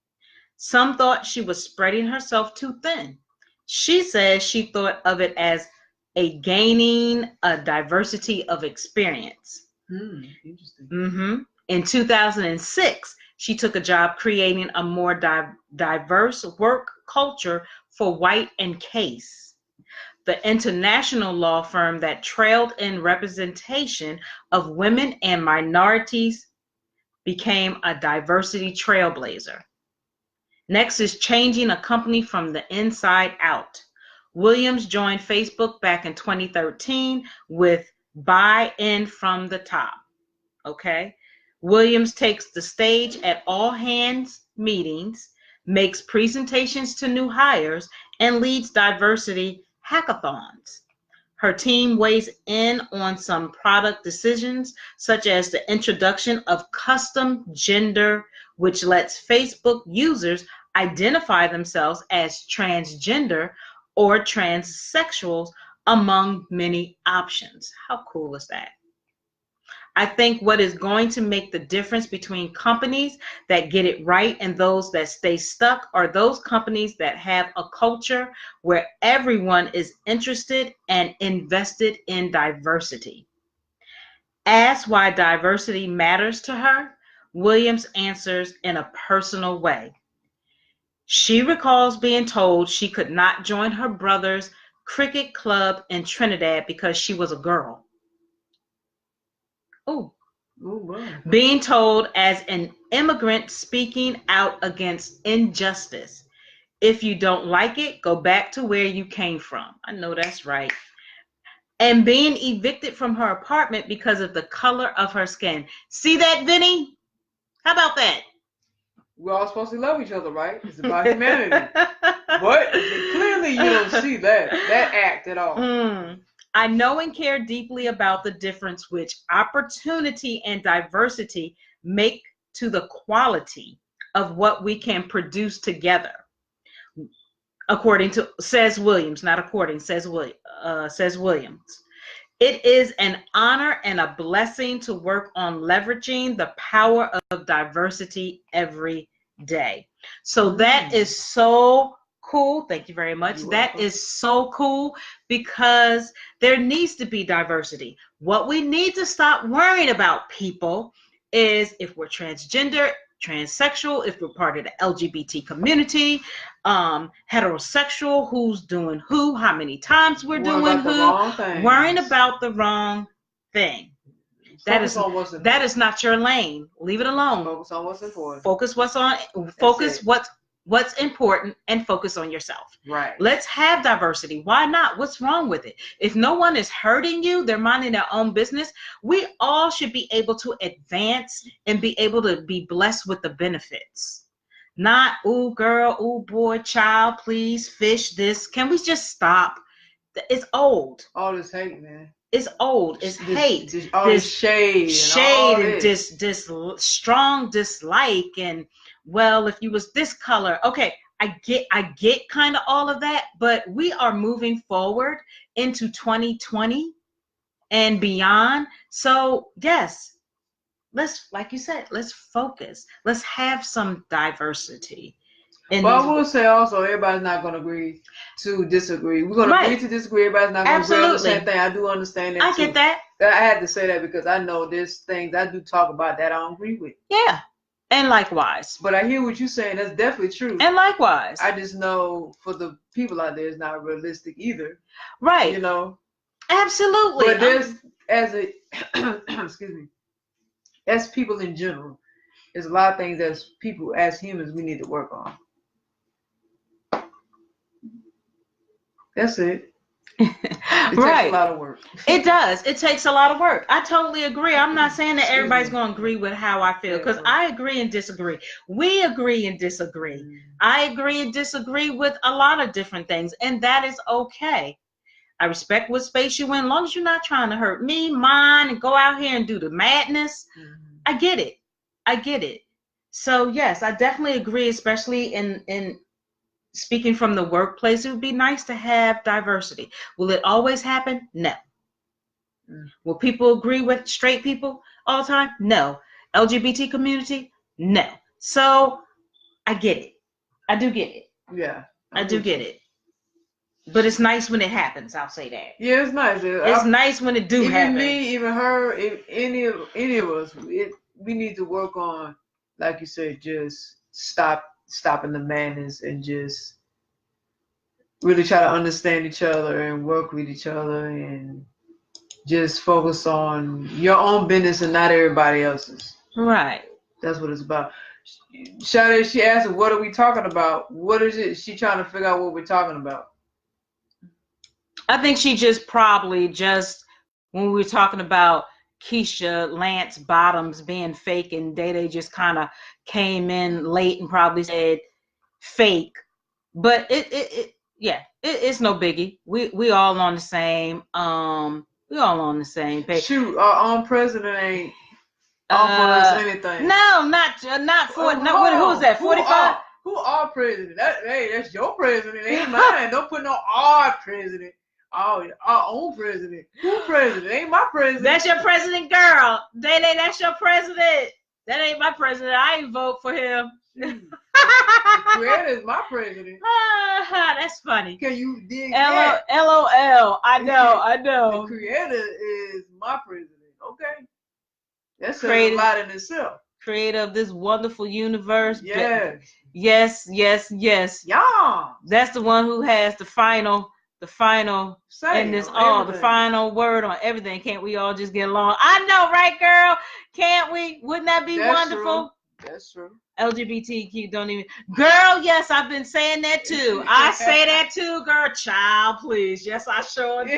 Some thought she was spreading herself too thin. She says she thought of it as gaining a diversity of experience. Interesting. In 2006, she took a job creating a more diverse work culture for White and Case, the international law firm that trailed in representation of women and minorities, became a diversity trailblazer. Next is changing a company from the inside out. Williams joined Facebook back in 2013 with buy-in from the top. Okay. Williams takes the stage at all hands meetings, makes presentations to new hires, and leads diversity hackathons. Her team weighs in on some product decisions, such as the introduction of custom gender, which lets Facebook users identify themselves as transgender or transsexuals among many options. How cool is that? I think what is going to make the difference between companies that get it right and those that stay stuck are those companies that have a culture where everyone is interested and invested in diversity. Asked why diversity matters to her, Williams answers in a personal way. She recalls being told she could not join her brother's cricket club in Trinidad because she was a girl. Ooh. Being told as an immigrant speaking out against injustice, if you don't like it, go back to where you came from. I know that's right. And being evicted from her apartment because of the color of her skin. See that, Vinny? How about that? We're all supposed to love each other, right? It's about humanity. But clearly you don't see that act at all. I know and care deeply about the difference which opportunity and diversity make to the quality of what we can produce together. According to, says Williams, not according, says Williams. It is an honor and a blessing to work on leveraging the power of diversity every day. So that is so cool. Thank you very much. That is so cool because there needs to be diversity. What we need to stop worrying about, people, is if we're transgender, transsexual, if we're part of the LGBT community, heterosexual, who's doing who, how many times we're doing who, worrying about the wrong thing. That is not your lane. Leave it alone. Focus on what's important. Focus what's important and focus on yourself. Right. Let's have diversity. Why not? What's wrong with it? If no one is hurting you, they're minding their own business. We all should be able to advance and be able to be blessed with the benefits. Not, ooh, girl, ooh, boy, child, please, fish, this. Can we just stop? It's old. All this hate, man. It's old. It's hate. This shade and this strong dislike. And, well, if you was this color, okay, I get kind of all of that, but we are moving forward into 2020 and beyond. So yes, let's, like you said, let's focus. Let's have some diversity. But I will say also, everybody's not going to agree to disagree. We're going to agree to disagree. Everybody's not going to agree on the same thing. I do understand that. I get that. I had to say that because I know there's things I do talk about that I don't agree with. Yeah. And likewise. But I hear what you're saying. That's definitely true. And likewise. I just know for the people out there, it's not realistic either. Right. You know? Absolutely. But there's, excuse me, as people in general, there's a lot of things as people, as humans, we need to work on. That's it. It takes a lot of work. It does. It takes a lot of work. I totally agree. I'm not saying that everybody's going to agree with how I feel, because I agree and disagree. We agree and disagree. I agree and disagree with a lot of different things, and that is okay. I respect what space you in, as long as you're not trying to hurt me, mine, and go out here and do the madness. I get it. I get it. So yes, I definitely agree, especially in speaking from the workplace. It would be nice to have diversity. Will it always happen? No. Will people agree with straight people all the time? No. LGBT community? No. So I get it. I do get it. Yeah. I do get it. But it's nice when it happens. I'll say that. Yeah, it's nice. It's nice when it do happen. Even me, even her, any of us, we need to work on, like you said, just stopping the madness and just really try to understand each other and work with each other and just focus on your own business and not everybody else's. Right. That's what it's about. Shade, she asked, what are we talking about? What is it? She trying to figure out what we're talking about. I think she probably when we were talking about Keisha Lance Bottoms being fake, and Day just kind of came in late and probably said fake, but it's no biggie. We all on the same page. Shoot, our own president ain't offering us anything. No, not for who is that? 45. Who our president? That's your president, ain't mine. Don't put no our president. Our own president. Who president? Ain't my president. That's your president, girl. That's your president. That ain't my president. I ain't vote for him. The creator is my president. That's funny. Can you dig that? LOL. I know. The creator is my president. Okay. That says a lot in itself. creator of this wonderful universe. Yes. Yes, yes, yes. Yeah. That's the one who has the final Say and this on all the everything. final word on everything. Can't we all just get along? I know, right, girl? Can't we? Wouldn't that be That's wonderful? True. That's true. LGBTQ don't even. Girl, yes, I've been saying that too. I say that too, girl. Child, please. Yes, I sure do.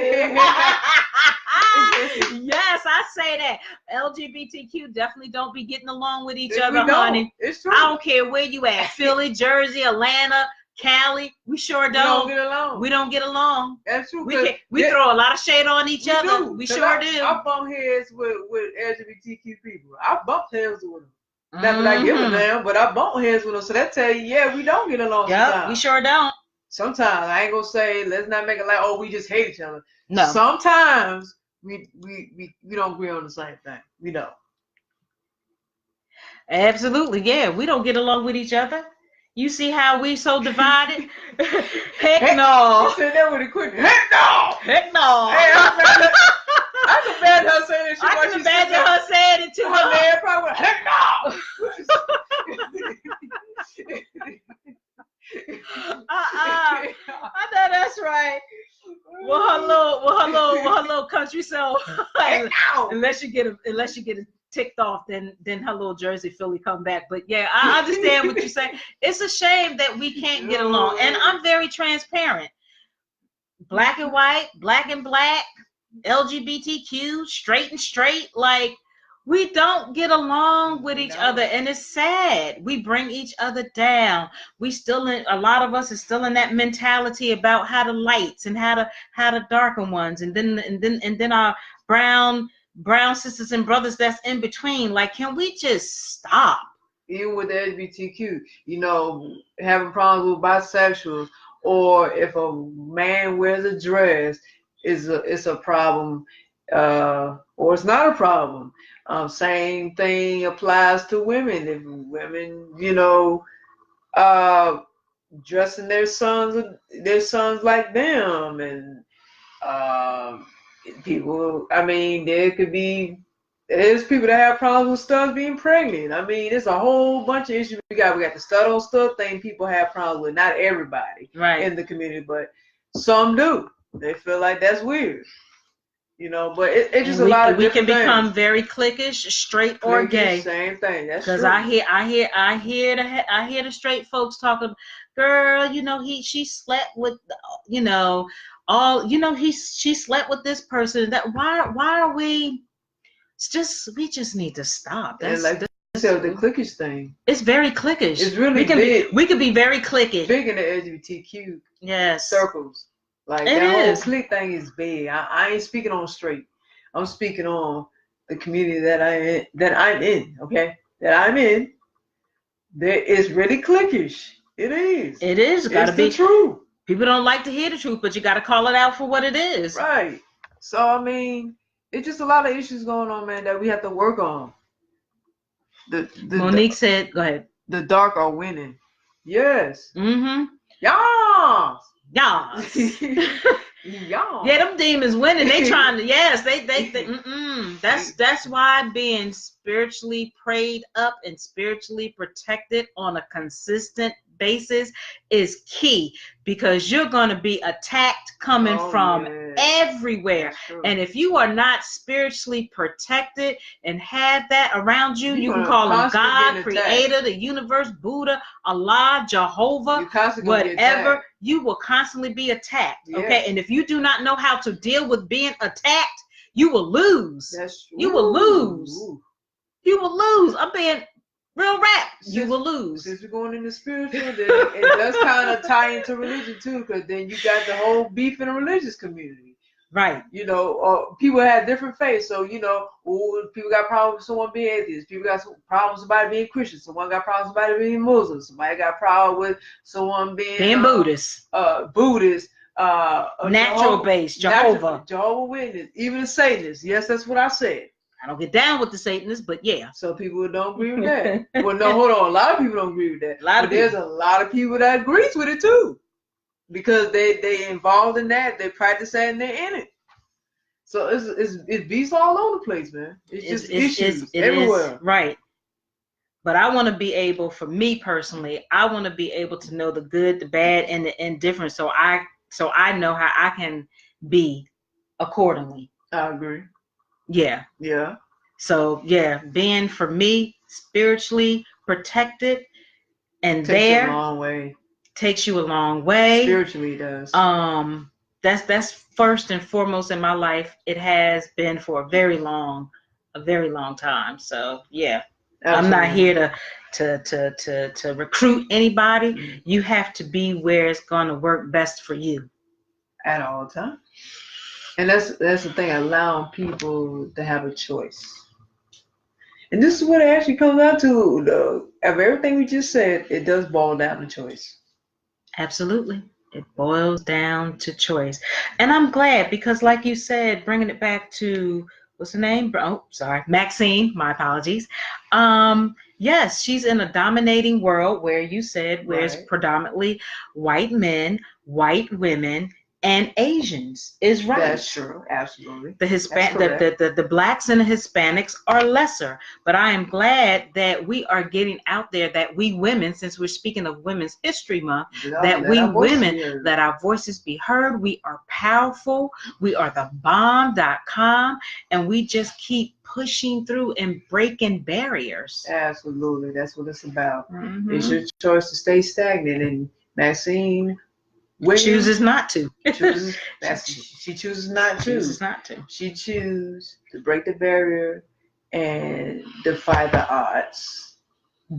Yes, I say that. LGBTQ definitely don't be getting along with each other, honey. It's true. I don't care where you at. Philly, Jersey, Atlanta, Cali. We sure don't. We don't get along. We don't get along. That's true. We throw a lot of shade on each other. Do. We sure do. I bump heads with LGBTQ people. I bump heads with them. Not that I give a damn, but I bump heads with them. So that tell you, yeah, we don't get along sometimes. We sure don't. Sometimes I ain't gonna say, let's not make it like, oh, we just hate each other. No. Sometimes we don't agree on the same thing. We don't. Absolutely, yeah. We don't get along with each other. You see how we so divided? Heck no. You said that with a quick. Heck no. Heck no. Hey, I can imagine her saying that. I can imagine her saying it too. Her man probably went, heck no. I know that's right. Well, her little country self. Unless you get a ticked off, then her little Jersey Philly come back. But yeah, I understand what you're saying. It's a shame that we can't get along, and I'm very transparent. Black and white, black and black, LGBTQ, straight and straight, like. We don't get along with each other, and it's sad. We bring each other down. A lot of us is still in that mentality about how the lights and how the darker ones, and then our brown sisters and brothers that's in between. Like, can we just stop? Even with the LGBTQ, having problems with bisexuals, or if a man wears a dress, it's a problem, or it's not a problem. Same thing applies to women. If women, dressing their sons like them, and people. I mean, there's people that have problems with studs being pregnant. I mean, there's a whole bunch of issues we got. We got the stud on stud thing. People have problems with. Not everybody in the community, but some do. They feel like that's weird. But it's just a lot of different things. We can become very cliquish, straight or gay. Same thing. That's true. Because I hear the straight folks talking, girl, she slept with, she slept with this person. That why are we? We just need to stop. That's the cliquish thing. It's very cliquish. It's really big. We can be very cliquish. Big in the LGBTQ circles. Like it that is. whole clique thing is big. I ain't speaking on straight. I'm speaking on the community that I'm in. Okay, that I'm in. It's really cliquish. It is. It is. Gotta be true. People don't like to hear the truth, but you got to call it out for what it is. Right. So I mean, it's just a lot of issues going on, man, that we have to work on. Monique said, "Go ahead." The dark are winning. Yes. Mm-hmm. Yeah. Yeah, them demons winning. They trying to, yes, they That's why being spiritually prayed up and spiritually protected on a consistent basis is key, because you're going to be attacked coming from everywhere. And if you are not spiritually protected and have that around you, you can call them God, Creator, the universe, Buddha, Allah, Jehovah, whatever. You will constantly be attacked. Okay. And if you do not know how to deal with being attacked, you will lose. That's true. You will lose. You will lose. I'm being real rap. You will lose. Since we're going into spiritual, then it does kind of tie into religion too, because then you got the whole beef in the religious community. Right. People have different faiths. So, people got problems with someone being atheist. People got problems with somebody being Christian. Someone got problems with somebody being Muslim. Somebody got problems with someone being Buddhist. Buddhist. Natural-based, Jehovah. Jehovah Witness. Even the Satanists. Yes, that's what I said. I don't get down with the Satanists, but yeah. Some people don't agree with that. Well, no, hold on. A lot of people don't agree with that. But there's a lot of people that agrees with it too, because they involved in that, they practice that, and they're in it. So it's beasts all over the place, man. It's just issues everywhere. Right. But I want to be able, for me personally, I want to be able to know the good, the bad, and the indifferent, so I know how I can be accordingly. I agree. Yeah. Yeah. So yeah, being for me spiritually protected and Takes you a there long way. takes you a long way. Spiritually, it does. That's first and foremost in my life. It has been for a very long time. So yeah. Absolutely. I'm not here to recruit anybody. Mm-hmm. You have to be where it's gonna work best for you at all times. And that's the thing, allowing people to have a choice. And this is what it actually comes down to. Of everything we just said, it does boil down to choice. Absolutely. It boils down to choice. And I'm glad because, like you said, bringing it back to, what's her name? Oh, sorry. Maxine. My apologies. Yes, she's in a dominating world where you said where it's predominantly white men, white women, and Asians is right. That's true. Absolutely. The blacks and the Hispanics are lesser, but I am glad that we are getting out there, that we women, since we're speaking of Women's History Month, that we women, let our voices be heard. We are powerful. We are the bomb.com, and we just keep pushing through and breaking barriers. Absolutely. That's what it's about. Mm-hmm. It's your choice to stay stagnant, and Maxine chooses not to. She chooses not to. She chooses to break the barrier and defy the odds,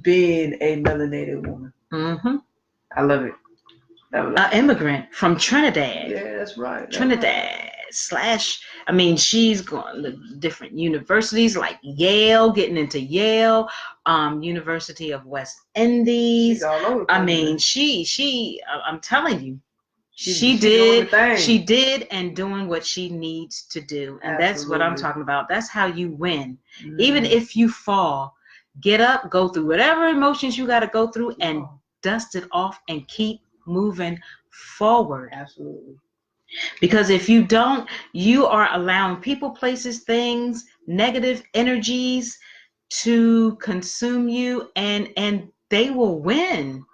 being a melanated woman. Mm-hmm. I love it. An immigrant from Trinidad. Yeah, that's right. Trinidad / she's gone to different universities like Yale, getting into Yale, University of West Indies. She's all over. I'm telling you, she did and doing what she needs to do. And Absolutely. That's what I'm talking about. That's how you win. Mm-hmm. Even if you fall, get up, go through whatever emotions you got to go through and dust it off and keep moving forward. Absolutely. Because if you don't, you are allowing people, places, things, negative energies to consume you, and they will win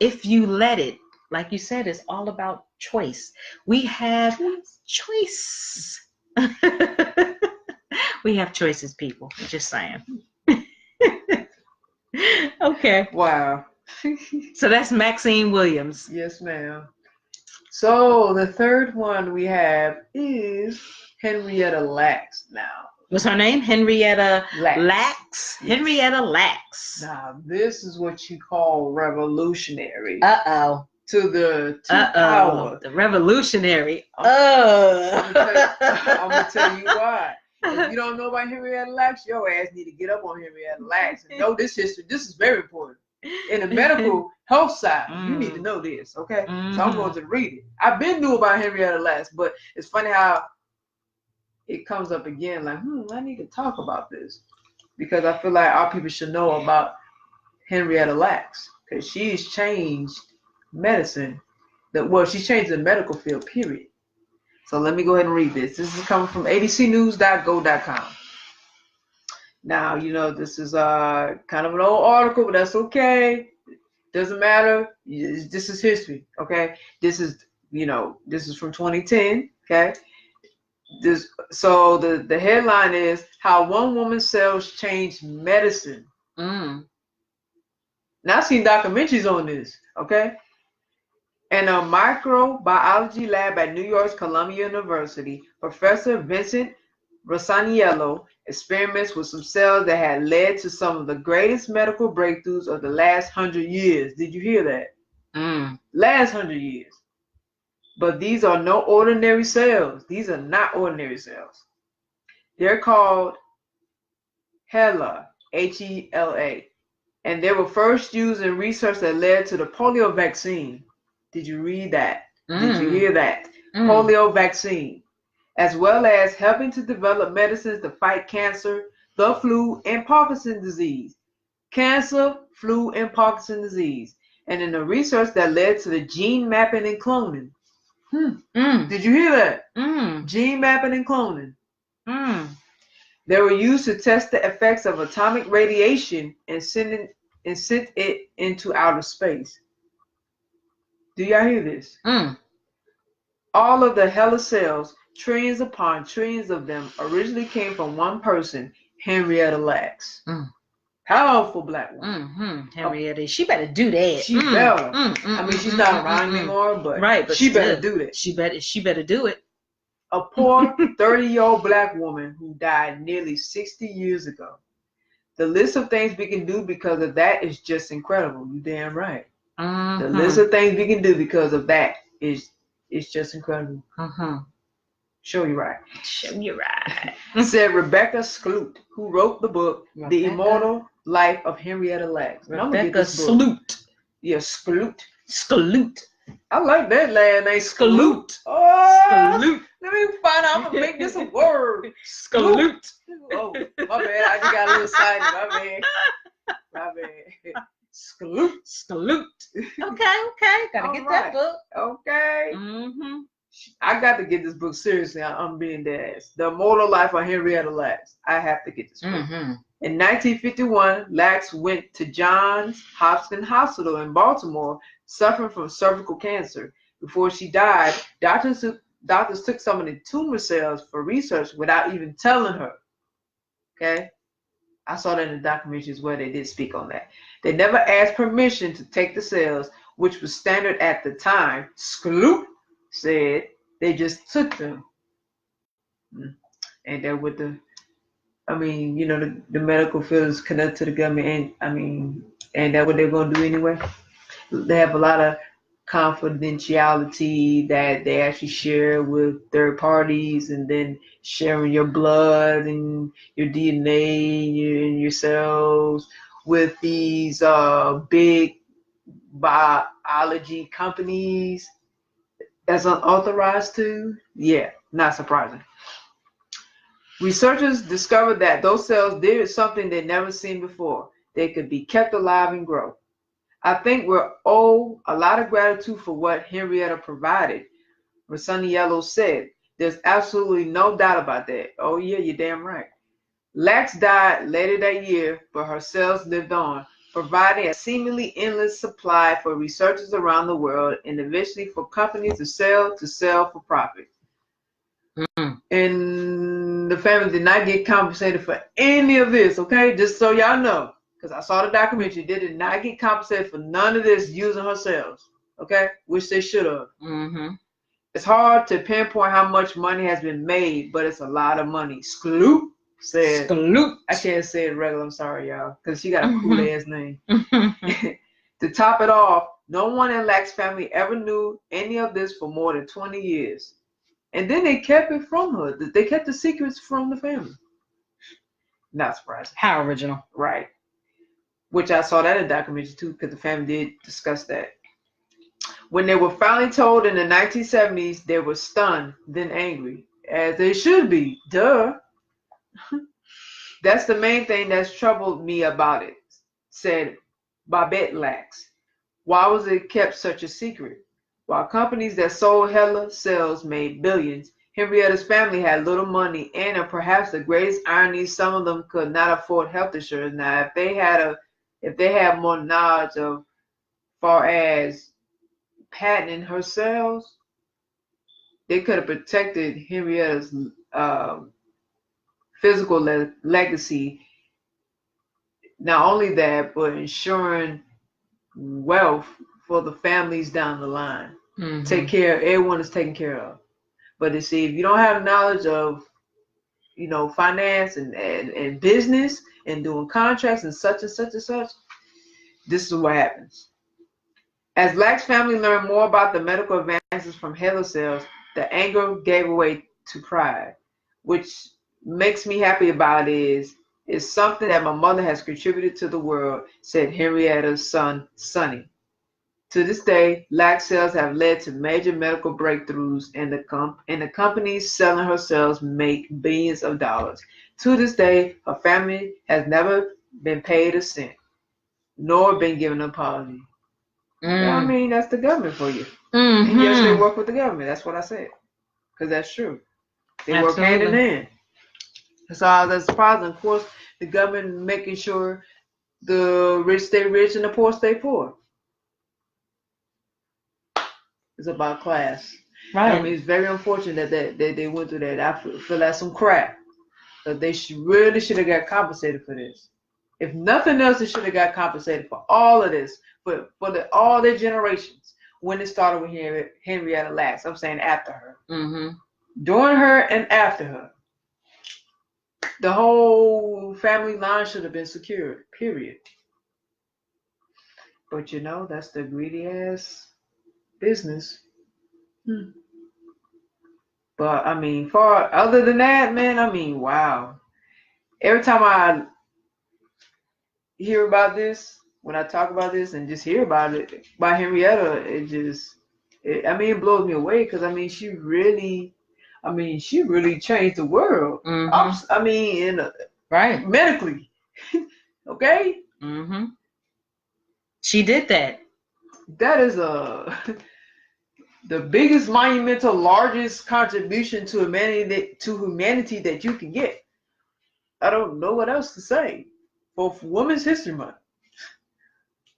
if you let it. Like you said, it's all about choice. We have choice. We have choices, people. Just saying. Okay. Wow. So that's Maxine Williams. Yes, ma'am. So the third one we have is Henrietta Lacks now. What's her name? Henrietta Lacks. Yes. Henrietta Lacks. Now, this is what you call revolutionary. Uh-oh. To the power. The revolutionary. I'm going to tell you why. If you don't know about Henrietta Lacks, your ass need to get up on Henrietta Lacks and know this history. This is very important. In the medical health side, you need to know this, okay? Mm-hmm. So I'm going to read it. I've been knew about Henrietta Lacks, but it's funny how it comes up again, like, I need to talk about this. Because I feel like our people should know about Henrietta Lacks. Because she's changed medicine. She's changed the medical field, period. So let me go ahead and read this. This is coming from abcnews.go.com. Now, this is kind of an old article, but that's okay. Doesn't matter. This is history, okay? This is from 2010, okay? So the headline is How One Woman's Cells Changed Medicine. Now, I've seen documentaries on this, okay? In a microbiology lab at New York's Columbia University, Professor Vincent Rossaniello experiments with some cells that had led to some of the greatest medical breakthroughs of the last 100 years. Did you hear that? Last 100 years. But these are no ordinary cells. These are not ordinary cells. They're called HeLa, H-E-L-A. And they were first used in research that led to the polio vaccine. Did you read that? Did you hear that? Polio vaccine. As well as helping to develop medicines to fight cancer, the flu, and Parkinson's disease. Cancer, flu, and Parkinson's disease. And in the research that led to the gene mapping and cloning. Did you hear that? Gene mapping and cloning. They were used to test the effects of atomic radiation and sent it into outer space. Do y'all hear this? All of the HeLa cells, trillions upon trillions of them, originally came from one person, Henrietta Lacks. Powerful black woman. Henrietta, she better do that. She better. I mean, she's not around anymore, but she better do that. She better do it. A poor 30-year-old black woman who died nearly 60 years ago. The list of things we can do because of that is just incredible. You damn right. The list of things we can do because of that is just incredible. Show you right. Said Rebecca Skloot, who wrote the book The Immortal Life of Henrietta Lacks. Rebecca Skloot. Yeah, Skloot. Skloot. I like that last name. Skloot. Oh, Skloot. let me find out. I'm gonna make this a word. Skloot. Oh, my bad. I just got a little excited. My bad. Skloot. Okay. Gotta get that book. Okay. I got to get this book seriously. I'm being dead ass. The Immortal Life of Henrietta Lacks. I have to get this book. In 1951, Lacks went to Johns Hopkins Hospital in Baltimore, suffering from cervical cancer. Before she died, doctors took some of the tumor cells for research without even telling her. Okay? I saw that in the documentaries where they did speak on that. They never asked permission to take the cells, which was standard at the time. Skloot said they just took them. And that with the, the medical field is connected to the government, and that's what they're going to do anyway. They have a lot of confidentiality that they actually share with third parties, and then sharing your blood and your DNA and your cells with these big biology companies that's unauthorized to. Yeah, not surprising. Researchers discovered that those cells did something they'd never seen before. They could be kept alive and grow. I think we're owed a lot of gratitude for what Henrietta provided. Rosaniello said, there's absolutely no doubt about that. Oh yeah, you're damn right. Lacks died later that year, but her cells lived on, providing a seemingly endless supply for researchers around the world and eventually for companies to sell for profit. And the family did not get compensated for any of this, okay? Just so y'all know. Because I saw the documentary, they did not get compensated for none of this using her cells, okay? Which they should have. It's hard to pinpoint how much money has been made, but it's a lot of money. Skloot said. Skloot. I can't say it regular, I'm sorry, y'all, because she got a cool ass name. To top it off, no one in Lacks' family ever knew any of this for more than 20 years. And then they kept it from her. They kept the secrets from the family. Not surprising. How original. Right. Which I saw that in the documentary too, because the family did discuss that. When they were finally told in the 1970s, they were stunned, then angry, as they should be. Duh. That's the main thing that's troubled me about it, said Babette Lacks. Why was it kept such a secret? While companies that sold HeLa cells made billions, Henrietta's family had little money, and perhaps the greatest irony, some of them could not afford health insurance. Now, if they had more knowledge of far as patenting her cells, they could have protected Henrietta's physical legacy. Not only that, but ensuring wealth for the families down the line. Take care, everyone is taken care of. But you see, if you don't have knowledge of, finance and business and doing contracts and such and such and such, this is what happens. As Lacks' family learned more about the medical advances from HeLa cells, the anger gave way to pride. Which makes me happy about is something that my mother has contributed to the world, said Henrietta's son, Sonny. To this day, Lacks cells have led to major medical breakthroughs, and the companies selling her cells make billions of dollars. To this day, her family has never been paid a cent, nor been given an apology. I mean, that's the government for you. And yes, they work with the government. That's what I said. Because that's true. They work hand in hand. So that's the problem. Of course, the government making sure the rich stay rich and the poor stay poor. It's about class. Right. I mean, it's very unfortunate that they went through that. I feel that's some crap. But they really should have got compensated for this. If nothing else, they should have got compensated for all of this, for all their generations. When it started with Henrietta Lacks, I'm saying after her. Mm-hmm. During her and after her. The whole family line should have been secured, period. But you know, that's the greedy ass business. But I mean, other than that, man, I mean, wow. Every time I hear about this, when I talk about this and just hear about it, by Henrietta, it blows me away because I mean, she really changed the world. Mm-hmm. Right. Medically, okay. Mm-hmm. She did that. That is the biggest monumental, largest contribution to humanity that you can get. I don't know what else to say for Women's History Month.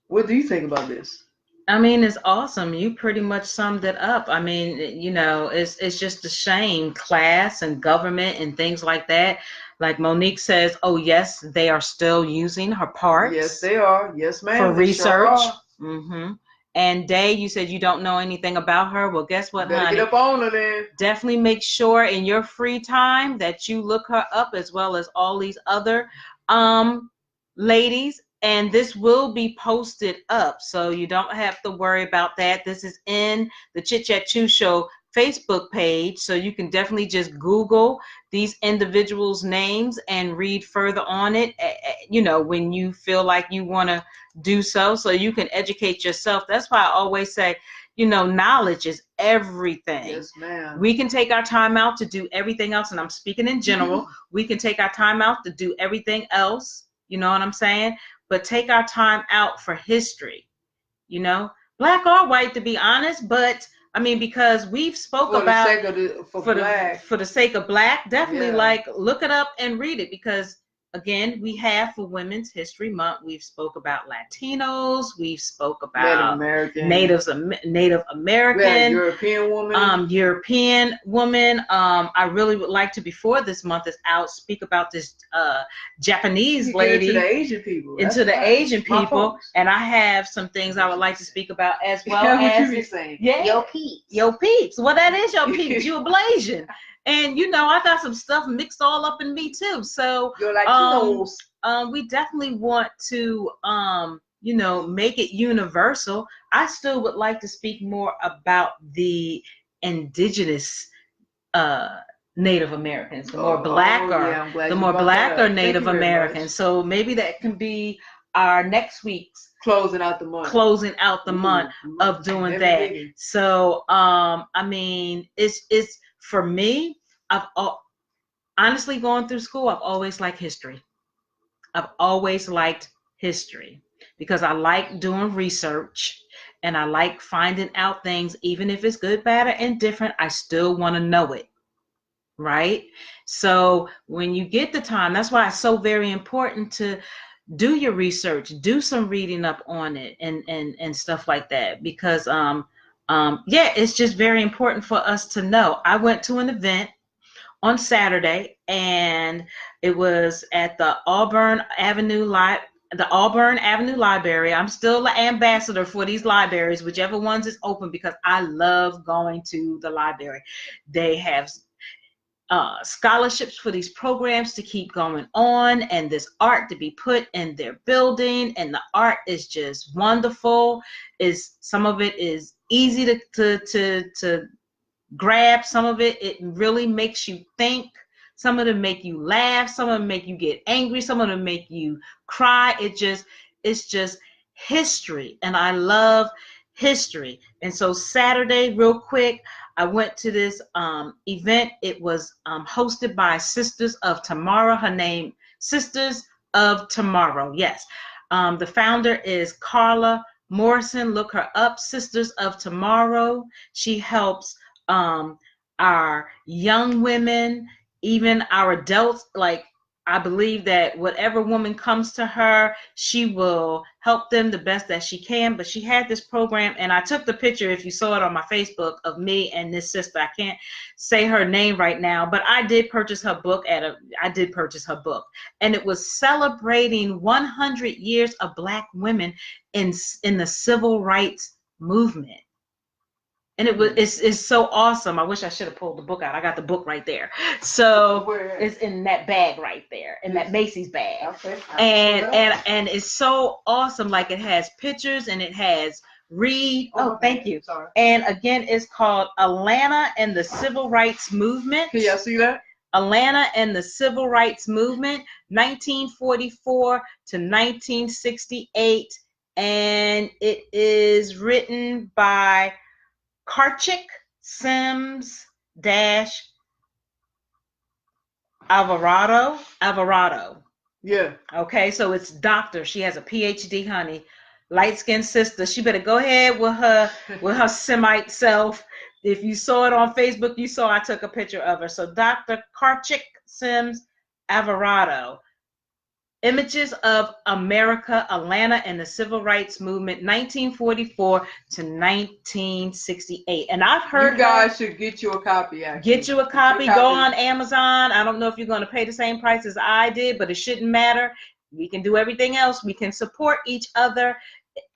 What do you think about this? I mean, it's awesome. You pretty much summed it up. I mean, you know, it's just a shame, class and government and things like that. Like Monique says, oh yes, they are still using her parts. Yes, they are. Yes, ma'am. For research. Sure. Mm-hmm. And Day, you said you don't know anything about her. Well, guess what, Better honey? get up on her then. Definitely make sure in your free time that you look her up, as well as all these other ladies. And this will be posted up, so you don't have to worry about that. This is in the Chit Chat Chew Show Facebook page, so you can definitely just Google these individuals' names and read further on it, you know, when you feel like you want to do so you can educate yourself. That's why I always say, you know, knowledge is everything. Yes, ma'am. We can take our time out to do everything else, and I'm speaking in general. We can take our time out to do everything else, you know what I'm saying? But take our time out for history, you know, black or white, to be honest. But I mean, because we've spoke about for the sake of black, definitely like look it up and read it, because again, we have for Women's History Month, we've spoke about Latinos, we've spoke about Native American, European woman. I really would like to, before this month is out, speak about this Japanese lady into the Asian people, and I have some things I would like to speak about as well. Yo peeps. Yo peeps. Well, that is your peeps. You a Blasian. And you know, I got some stuff mixed all up in me too. So we definitely want to you know, make it universal. I still would like to speak more about the indigenous Native Americans, the more black or Native Americans. So maybe that can be our next week's closing out the month of doing that. So I mean, it's for me, honestly, going through school, I've always liked history. I've always liked history because I like doing research and I like finding out things, even if it's good, bad, or indifferent, I still want to know it. Right? So when you get the time, that's why it's so very important to do your research, do some reading up on it and stuff like that, because it's just very important for us to know. I went to an event on Saturday, and it was at the Auburn Avenue Library. I'm still the ambassador for these libraries, whichever ones is open, because I love going to the library. They have scholarships for these programs to keep going on, and this art to be put in their building, and the art is just wonderful. Some of it is easy to grab. Some of it really makes you think. Some of them make you laugh. Some of them make you get angry. Some of them make you cry. It's just history, and I love history. And so Saturday, real quick, I went to this event. It was hosted by Sisters of Tomorrow. Her name, Sisters of Tomorrow. Yes. The founder is Carla Morrison. Look her up, Sisters of Tomorrow. She helps our young women even our adults, like, I believe that whatever woman comes to her, she will help them the best that she can. But she had this program, and I took the picture, if you saw it on my Facebook, of me and this sister. I can't say her name right now, but I did purchase her book and it was celebrating 100 years of Black women in the civil rights movement. And it's so awesome. I wish I should have pulled the book out. I got the book right there. So it's in that bag right there, in that Macy's bag. Okay. And it's so awesome. Like, it has pictures and it has thank you. Sorry. And again, it's called Atlanta and the Civil Rights Movement. Can y'all see that? Atlanta and the Civil Rights Movement, 1944 to 1968. And it is written by Karchik Sims Alvarado. Yeah. Okay, so it's doctor. She has a PhD, honey. Light-skinned sister. She better go ahead with her Semite self. If you saw it on Facebook, you saw I took a picture of her. So Dr. Karchik Sims Alvarado. Images of America, Atlanta, and the Civil Rights Movement, 1944 to 1968. And I've heard you guys should get you a copy. Actually, get you a copy. Go on Amazon. I don't know if you're going to pay the same price as I did, but it shouldn't matter. We can do everything else. We can support each other.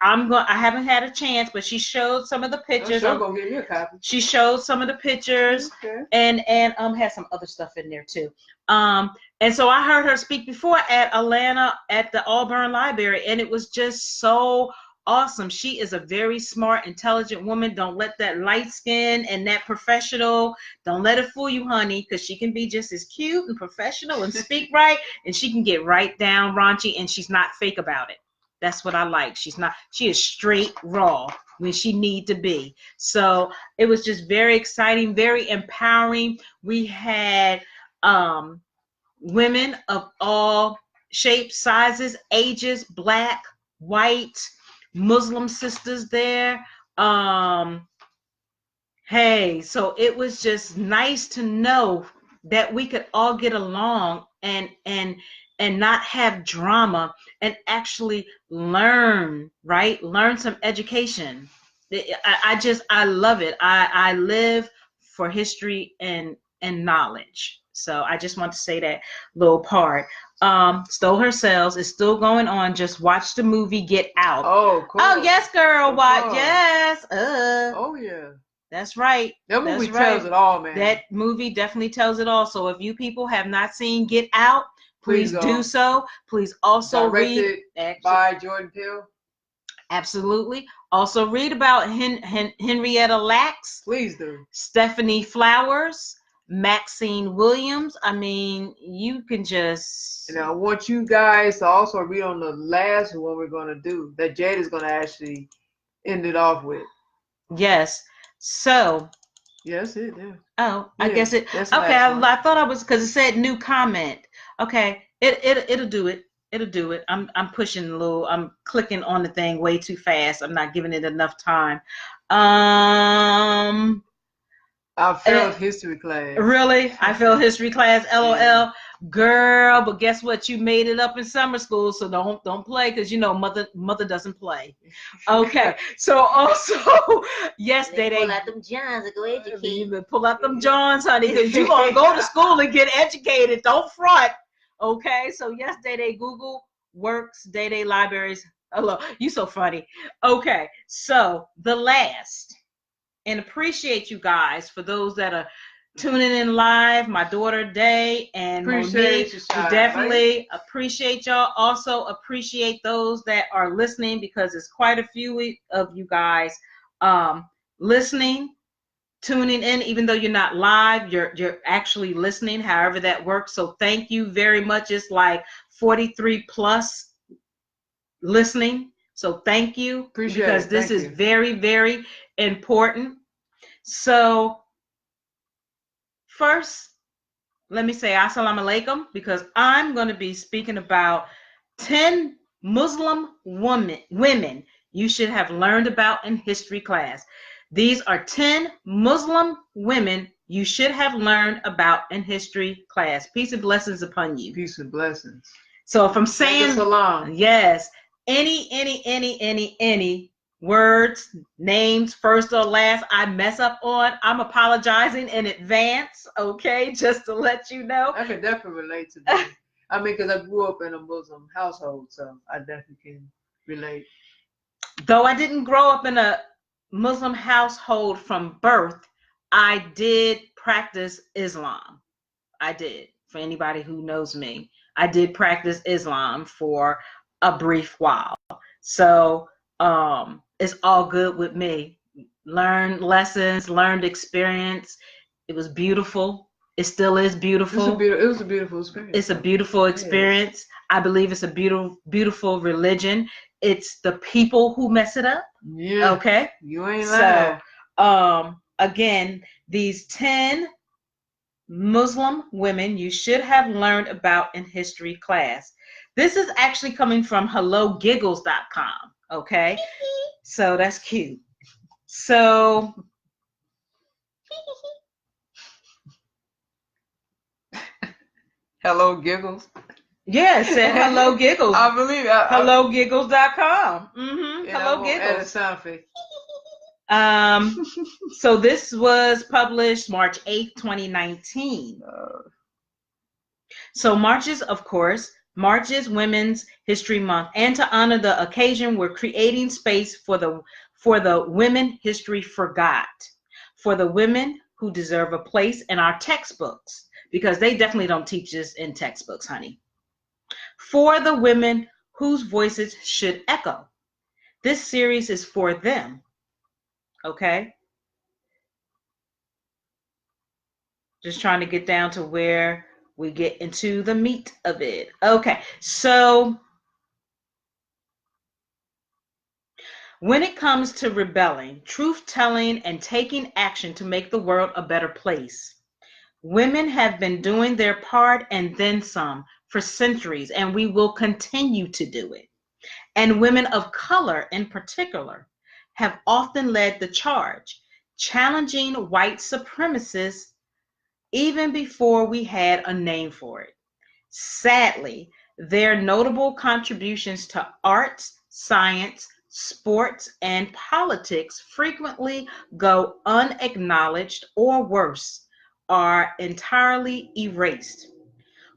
I haven't had a chance, but she showed some of the pictures. I'm gonna give you a copy. She showed some of the pictures, okay. and had some other stuff in there too. And so I heard her speak before at Atlanta at the Auburn Library, and it was just so awesome. She is a very smart, intelligent woman. Don't let that light skin and that professional, don't let it fool you, honey, because she can be just as cute and professional and speak right, and she can get right down raunchy, and she's not fake about it. That's what I like. She is straight raw when she need to be. So it was just very exciting, very empowering. We had women of all shapes, sizes, ages, Black, white, Muslim sisters there. Hey, so it was just nice to know that we could all get along and not have drama and actually learn, right? Learn some education. I love it. I live for history and knowledge. So I just want to say that little part. Stole Her Cells is still going on. Just watch the movie Get Out. Oh, cool. Oh, yes, girl. Watch. Cool. Yes. Oh, yeah. That's right. That movie tells it all, man. That movie definitely tells it all. So if you people have not seen Get Out, please do so. Please also read by Jordan Peele. Absolutely. Also read about Henrietta Lacks. Please do. Stephanie Flowers, Maxine Williams. I mean, you can just. And I want you guys to also read on the last one we're going to do that Jade is going to actually end it off with. Yes. So. Yes, it is. Oh, I guess it. Okay, I thought I was, because it said new comment. Okay, it'll do it. It'll do it. I'm pushing a little. I'm clicking on the thing way too fast. I'm not giving it enough time. I failed history class. Really? I failed history class. LOL. Yeah. Girl, but guess what? You made it up in summer school, so don't play, because you know mother doesn't play. Okay. So also, yes, they pull out them Johns and go educate. Pull out them Johns, honey, because you're gonna go to school and get educated. Don't front. Okay. So yes, Day Google Works, Day Libraries. Hello, you so funny. Okay. So the last, and appreciate you guys for those that are tuning in live, my daughter Day and Monique. We definitely appreciate y'all. Also appreciate those that are listening, because there's quite a few of you guys listening, tuning in, even though you're not live, you're actually listening, however that works. So thank you very much. It's like 43 plus listening. So thank you. Appreciate it. Because this is very, very important. So first, let me say assalamu alaikum, because I'm going to be speaking about 10 Muslim women you should have learned about in history class. These are 10 Muslim women you should have learned about in history class. Peace and blessings upon you. Peace and blessings. So if I'm saying salam. Yes, any words, names, first or last, I mess up on, I'm apologizing in advance, okay? Just to let you know. I can definitely relate to that. I mean, because I grew up in a Muslim household, so I definitely can relate. Though I didn't grow up in a Muslim household from birth, I did practice Islam. I did. For anybody who knows me, I did practice Islam for a brief while. So it's all good with me. Learned lessons, learned experience. It was beautiful. It still is beautiful. It was a beautiful experience. It's a beautiful experience. Yes. I believe it's a beautiful religion. It's the people who mess it up. Yeah. Okay. You ain't lying. So again, these 10 Muslim women you should have learned about in history class. This is actually coming from hellogiggles.com. Okay. So that's cute. So Hello Giggles. Yeah, it said Hello Giggles. I believe it. HelloGiggles.com. Hello Giggles. Add a sound effect. So this was published March 8th, 2019. So March is Women's History Month, and to honor the occasion, we're creating space for the women history forgot, for the women who deserve a place in our textbooks, because they definitely don't teach this in textbooks, honey. For the women whose voices should echo. This series is for them. Okay? Just trying to get down to where we get into the meat of it. Okay, so when it comes to rebelling, truth-telling, and taking action to make the world a better place, women have been doing their part and then some for centuries, and we will continue to do it. And women of color in particular have often led the charge, challenging white supremacists even before we had a name for it. Sadly, their notable contributions to arts, science, sports, and politics frequently go unacknowledged, or worse, are entirely erased.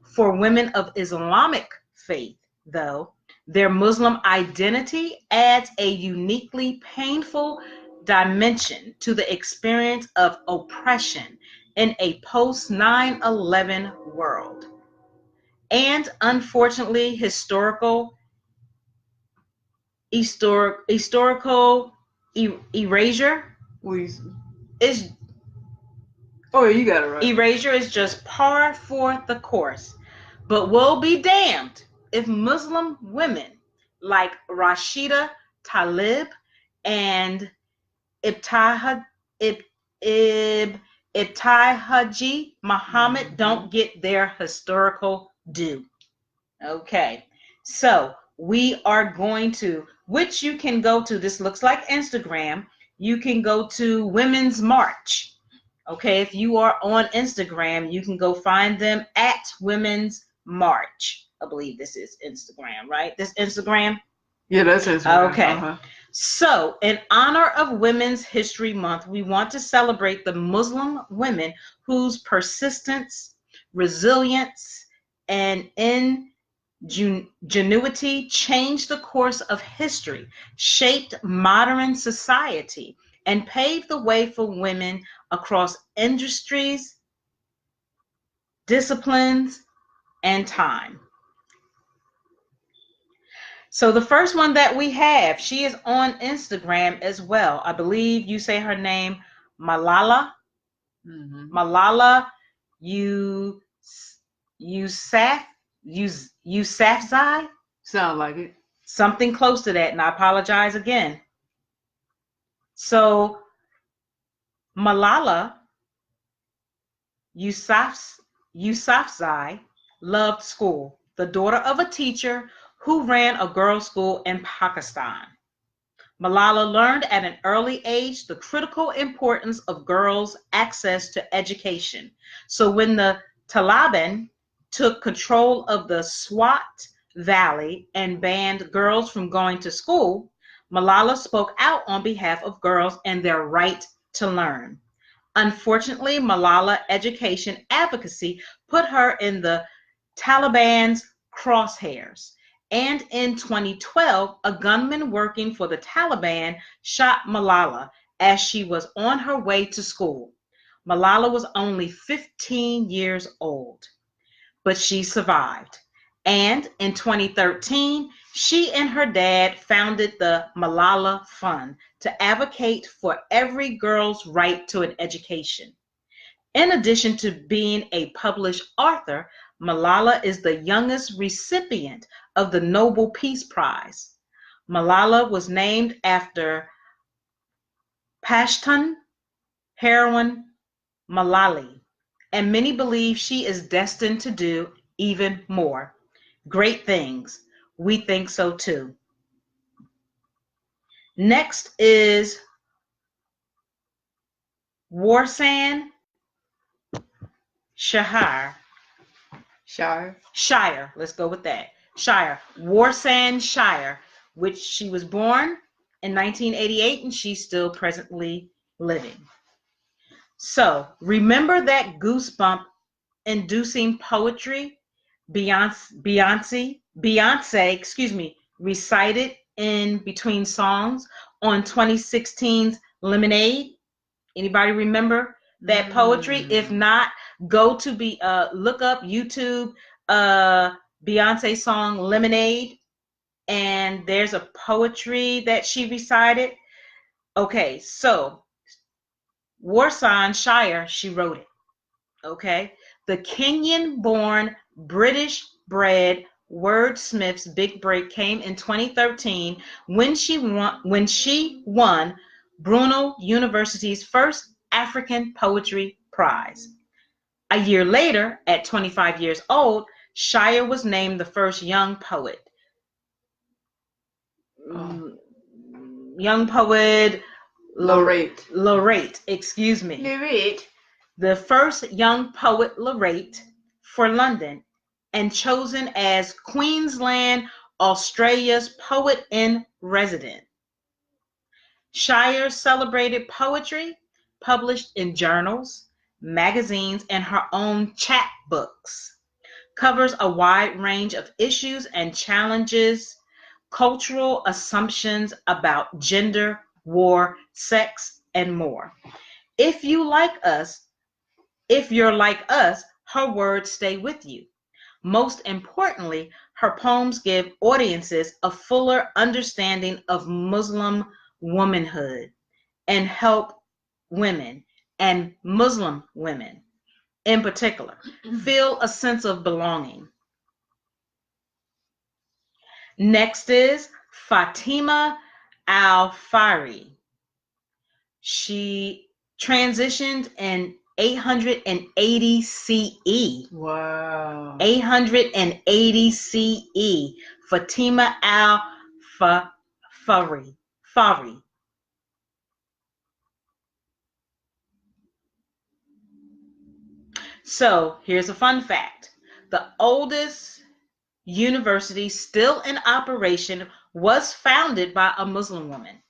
For women of Islamic faith, though, their Muslim identity adds a uniquely painful dimension to the experience of oppression in a post-9/11 world. And unfortunately, historical erasure is you got it right. Erasure is just par for the course. But we'll be damned if Muslim women like Rashida Tlaib and Ibtihaji Muhammad don't get their historical due. Okay, so we are going to, which you can go to, this looks like Instagram, you can go to Women's March. Okay, if you are on Instagram, you can go find them at Women's March. I believe this is Instagram, right? This Instagram? Yeah, that's Instagram. Okay. So, in honor of Women's History Month, we want to celebrate the Muslim women whose persistence, resilience, and ingenuity changed the course of history, shaped modern society, and paved the way for women across industries, disciplines, and time. So the first one that we have, she is on Instagram as well. I believe you say her name, Malala. Malala Yousafzai. Sound like it. Something close to that, and I apologize again. So Malala Yousafzai loved school, the daughter of a teacher who ran a girls' school in Pakistan. Malala learned at an early age the critical importance of girls' access to education. So when the Taliban took control of the Swat Valley and banned girls from going to school, Malala spoke out on behalf of girls and their right to learn. Unfortunately, Malala education advocacy put her in the Taliban's crosshairs. And in 2012, a gunman working for the Taliban shot Malala as she was on her way to school. Malala was only 15 years old, but she survived. And in 2013, she and her dad founded the Malala Fund to advocate for every girl's right to an education. In addition to being a published author, Malala is the youngest recipient of the Nobel Peace Prize. Malala was named after Pashtun heroine Malali, and many believe she is destined to do even more great things. We think so too. Next is Warsan Shire. Let's go with that. Shire. Warsan Shire, which she was born in 1988 and she's still presently living. So remember that goosebump inducing poetry Beyonce, recited in between songs on 2016's Lemonade? Anybody remember that poetry? If not, go to look up YouTube Beyonce song Lemonade, and there's a poetry that she recited. Okay, so Warsan Shire, she wrote it. Okay, the Kenyan-born, British-bred wordsmith's big break came in 2013 when she won Brunel University's first African Poetry Prize. A year later, at 25 years old, Shire was named the first young poet. Laureate, excuse me. Laureate. The first young poet laureate for London and chosen as Queensland, Australia's poet in residence. Shire celebrated poetry published in journals, magazines, and her own chapbooks. Covers a wide range of issues and challenges, cultural assumptions about gender, war, sex, and more. If you're like us, her words stay with you. Most importantly, her poems give audiences a fuller understanding of Muslim womanhood and help women, and Muslim women in particular, feel a sense of belonging. Next is Fatima Al-Fari. She transitioned in 880 CE. Wow. 880 CE. Fatima Al-Fari. So here's a fun fact. The oldest university still in operation was founded by a Muslim woman.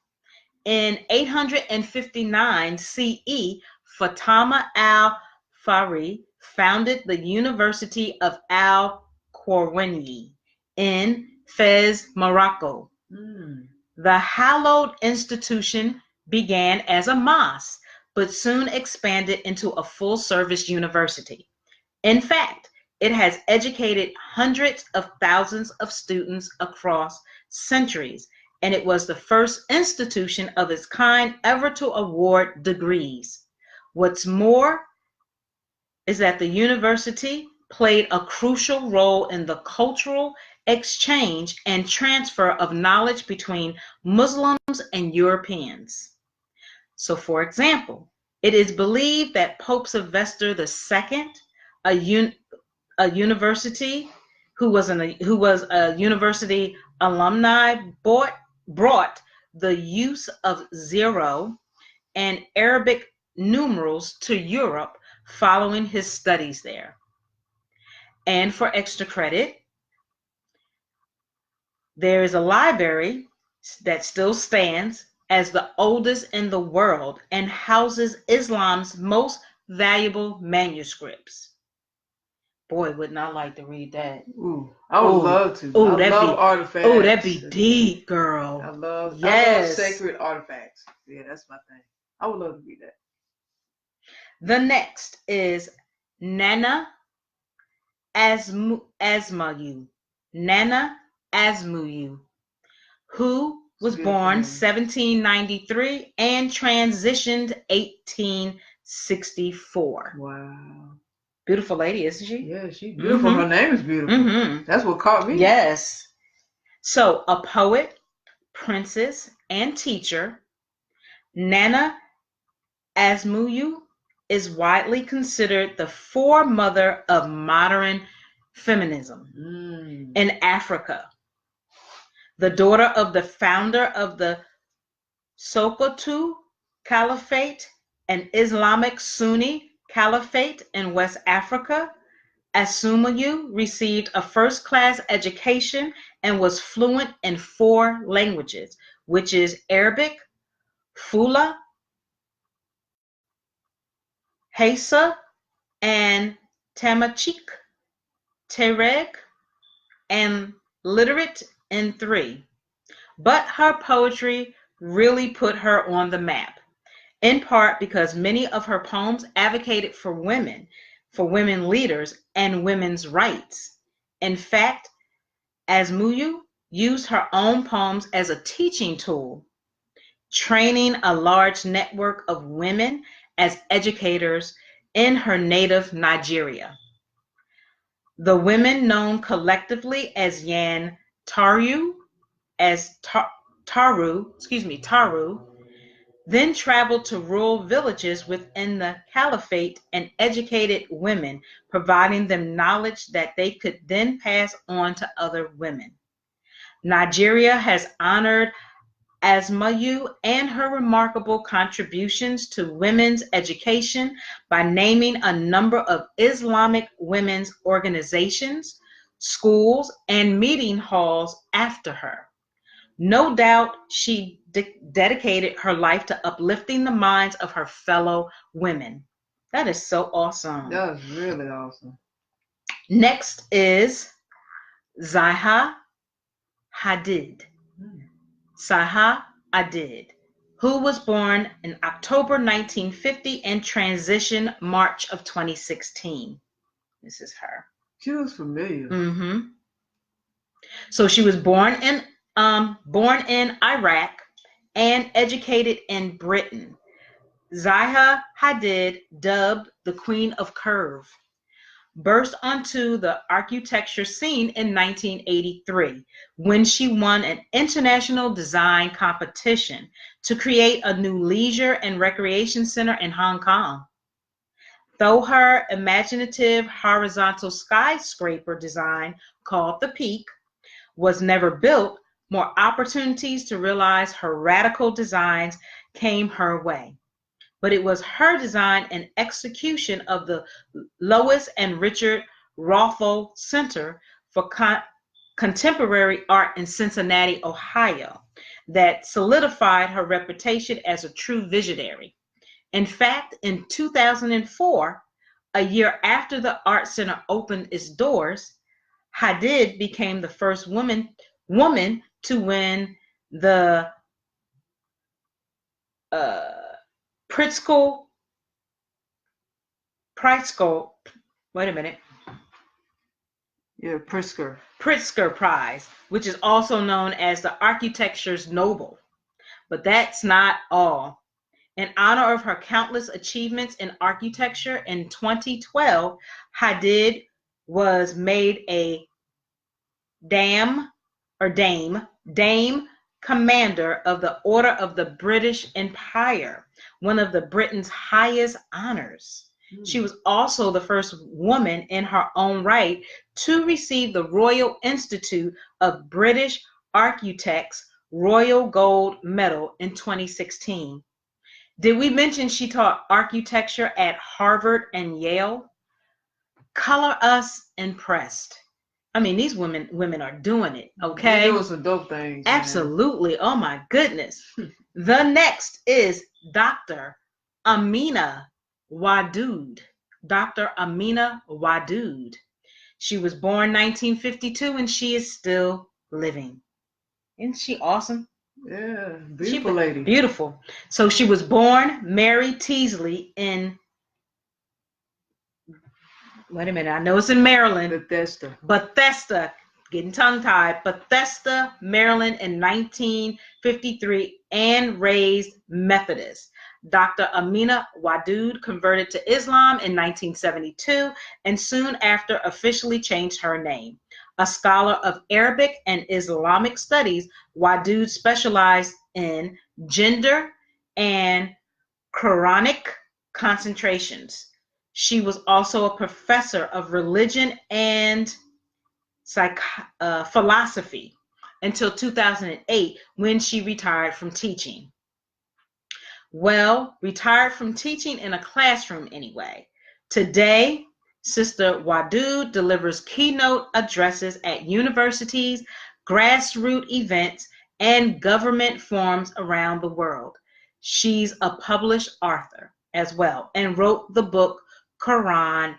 In 859 CE, Fatima Al-Fari founded the University of Al-Qarawiyyi in Fez, Morocco. The hallowed institution began as a mosque, but soon expanded into a full-service university. In fact, it has educated hundreds of thousands of students across centuries, and it was the first institution of its kind ever to award degrees. What's more is that the university played a crucial role in the cultural exchange and transfer of knowledge between Muslims and Europeans. So, for example, it is believed that Pope Sylvester II, a university who was a university alumni, brought the use of zero and Arabic numerals to Europe following his studies there. And for extra credit, there is a library that still stands as the oldest in the world and houses Islam's most valuable manuscripts. Boy, wouldn't I like to read that. Ooh, I would love to. Ooh, I love artifacts. Oh, that'd be deep, girl. I love sacred artifacts. Yeah, that's my thing. I would love to read that. The next is Nana Asmayu. Nana Asmayu, who was born 1793 and transitioned 1864. Wow. Beautiful lady, isn't she? Yeah, she's beautiful. Her name is beautiful. That's what caught me. Yes. So, a poet, princess, and teacher, Nana Asmayu is widely considered the foremother of modern feminism in Africa. The daughter of the founder of the Sokoto Caliphate, an Islamic Sunni Caliphate in West Africa, Asmayu received a first-class education and was fluent in 4 languages, which is Arabic, Fula, Hausa, and Tamashek, Tereg, and literate in 3. But her poetry really put her on the map, in part because many of her poems advocated for women leaders, and women's rights. In fact, Asmayu used her own poems as a teaching tool, training a large network of women as educators in her native Nigeria. The women known collectively as Yan Taru, Taru, then traveled to rural villages within the caliphate and educated women, providing them knowledge that they could then pass on to other women. Nigeria has honored Asmayu and her remarkable contributions to women's education by naming a number of Islamic women's organizations, schools, and meeting halls after her. No doubt she dedicated her life to uplifting the minds of her fellow women. That is so awesome. That was really awesome. Next is Zaha Hadid. Zaha Hadid, who was born in October 1950 and transitioned March of 2016. This is her. She looks familiar. So she was born in Iraq and educated in Britain. Zaha Hadid, dubbed the Queen of Curve, burst onto the architecture scene in 1983 when she won an international design competition to create a new leisure and recreation center in Hong Kong. Though her imaginative horizontal skyscraper design, called the Peak, was never built, more opportunities to realize her radical designs came her way. But it was her design and execution of the Lois and Richard Rothko Center for Contemporary Art in Cincinnati, Ohio, that solidified her reputation as a true visionary. In fact, in 2004, a year after the Art Center opened its doors, Hadid became the first woman to win the Pritzker Prize, which is also known as the Architecture's Nobel. But that's not all. In honor of her countless achievements in architecture, in 2012, Hadid was made a Dame Commander of the Order of the British Empire, one of the Britain's highest honors. She was also the first woman in her own right to receive the Royal Institute of British Architects Royal Gold Medal in 2016. Did we mention she taught architecture at Harvard and Yale? Color us impressed. I mean, these women are doing it, okay? They're doing some dope things. Absolutely. Man. Oh my goodness. The next is Dr. Amina Wadud. Dr. Amina Wadud. She was born 1952 and she is still living. Isn't she awesome? Yeah, beautiful lady. Beautiful. So she was born Mary Teasley in, wait a minute, I know it's in Maryland. Bethesda, getting tongue-tied. Bethesda, Maryland in 1953 and raised Methodist. Dr. Amina Wadud converted to Islam in 1972 and soon after officially changed her name. A scholar of Arabic and Islamic studies, Wadud specialized in gender and Quranic concentrations. She was also a professor of religion and philosophy until 2008 when she retired from teaching. Well, retired from teaching in a classroom anyway. Today, Sister Wadud delivers keynote addresses at universities, grassroots events, and government forums around the world. She's a published author as well and wrote the book Quran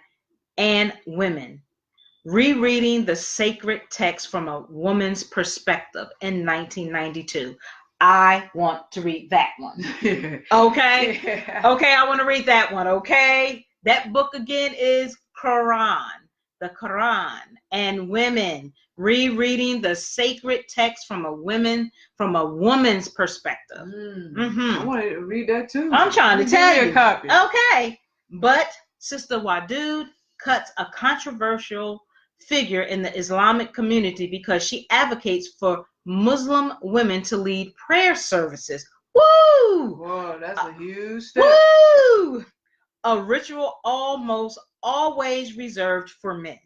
and Women, Rereading the Sacred Text from a Woman's Perspective in 1992. I want to read that one. Okay? Yeah. Okay, I want to read that one, okay? That book again is Quran, the Quran and Women, Rereading the Sacred Text from a woman's perspective. I want to read that too. I'm trying to tell you. A copy. Okay. But Sister Wadud cuts a controversial figure in the Islamic community because she advocates for Muslim women to lead prayer services. Woo! Whoa, that's a huge step. Woo! A ritual almost always reserved for men.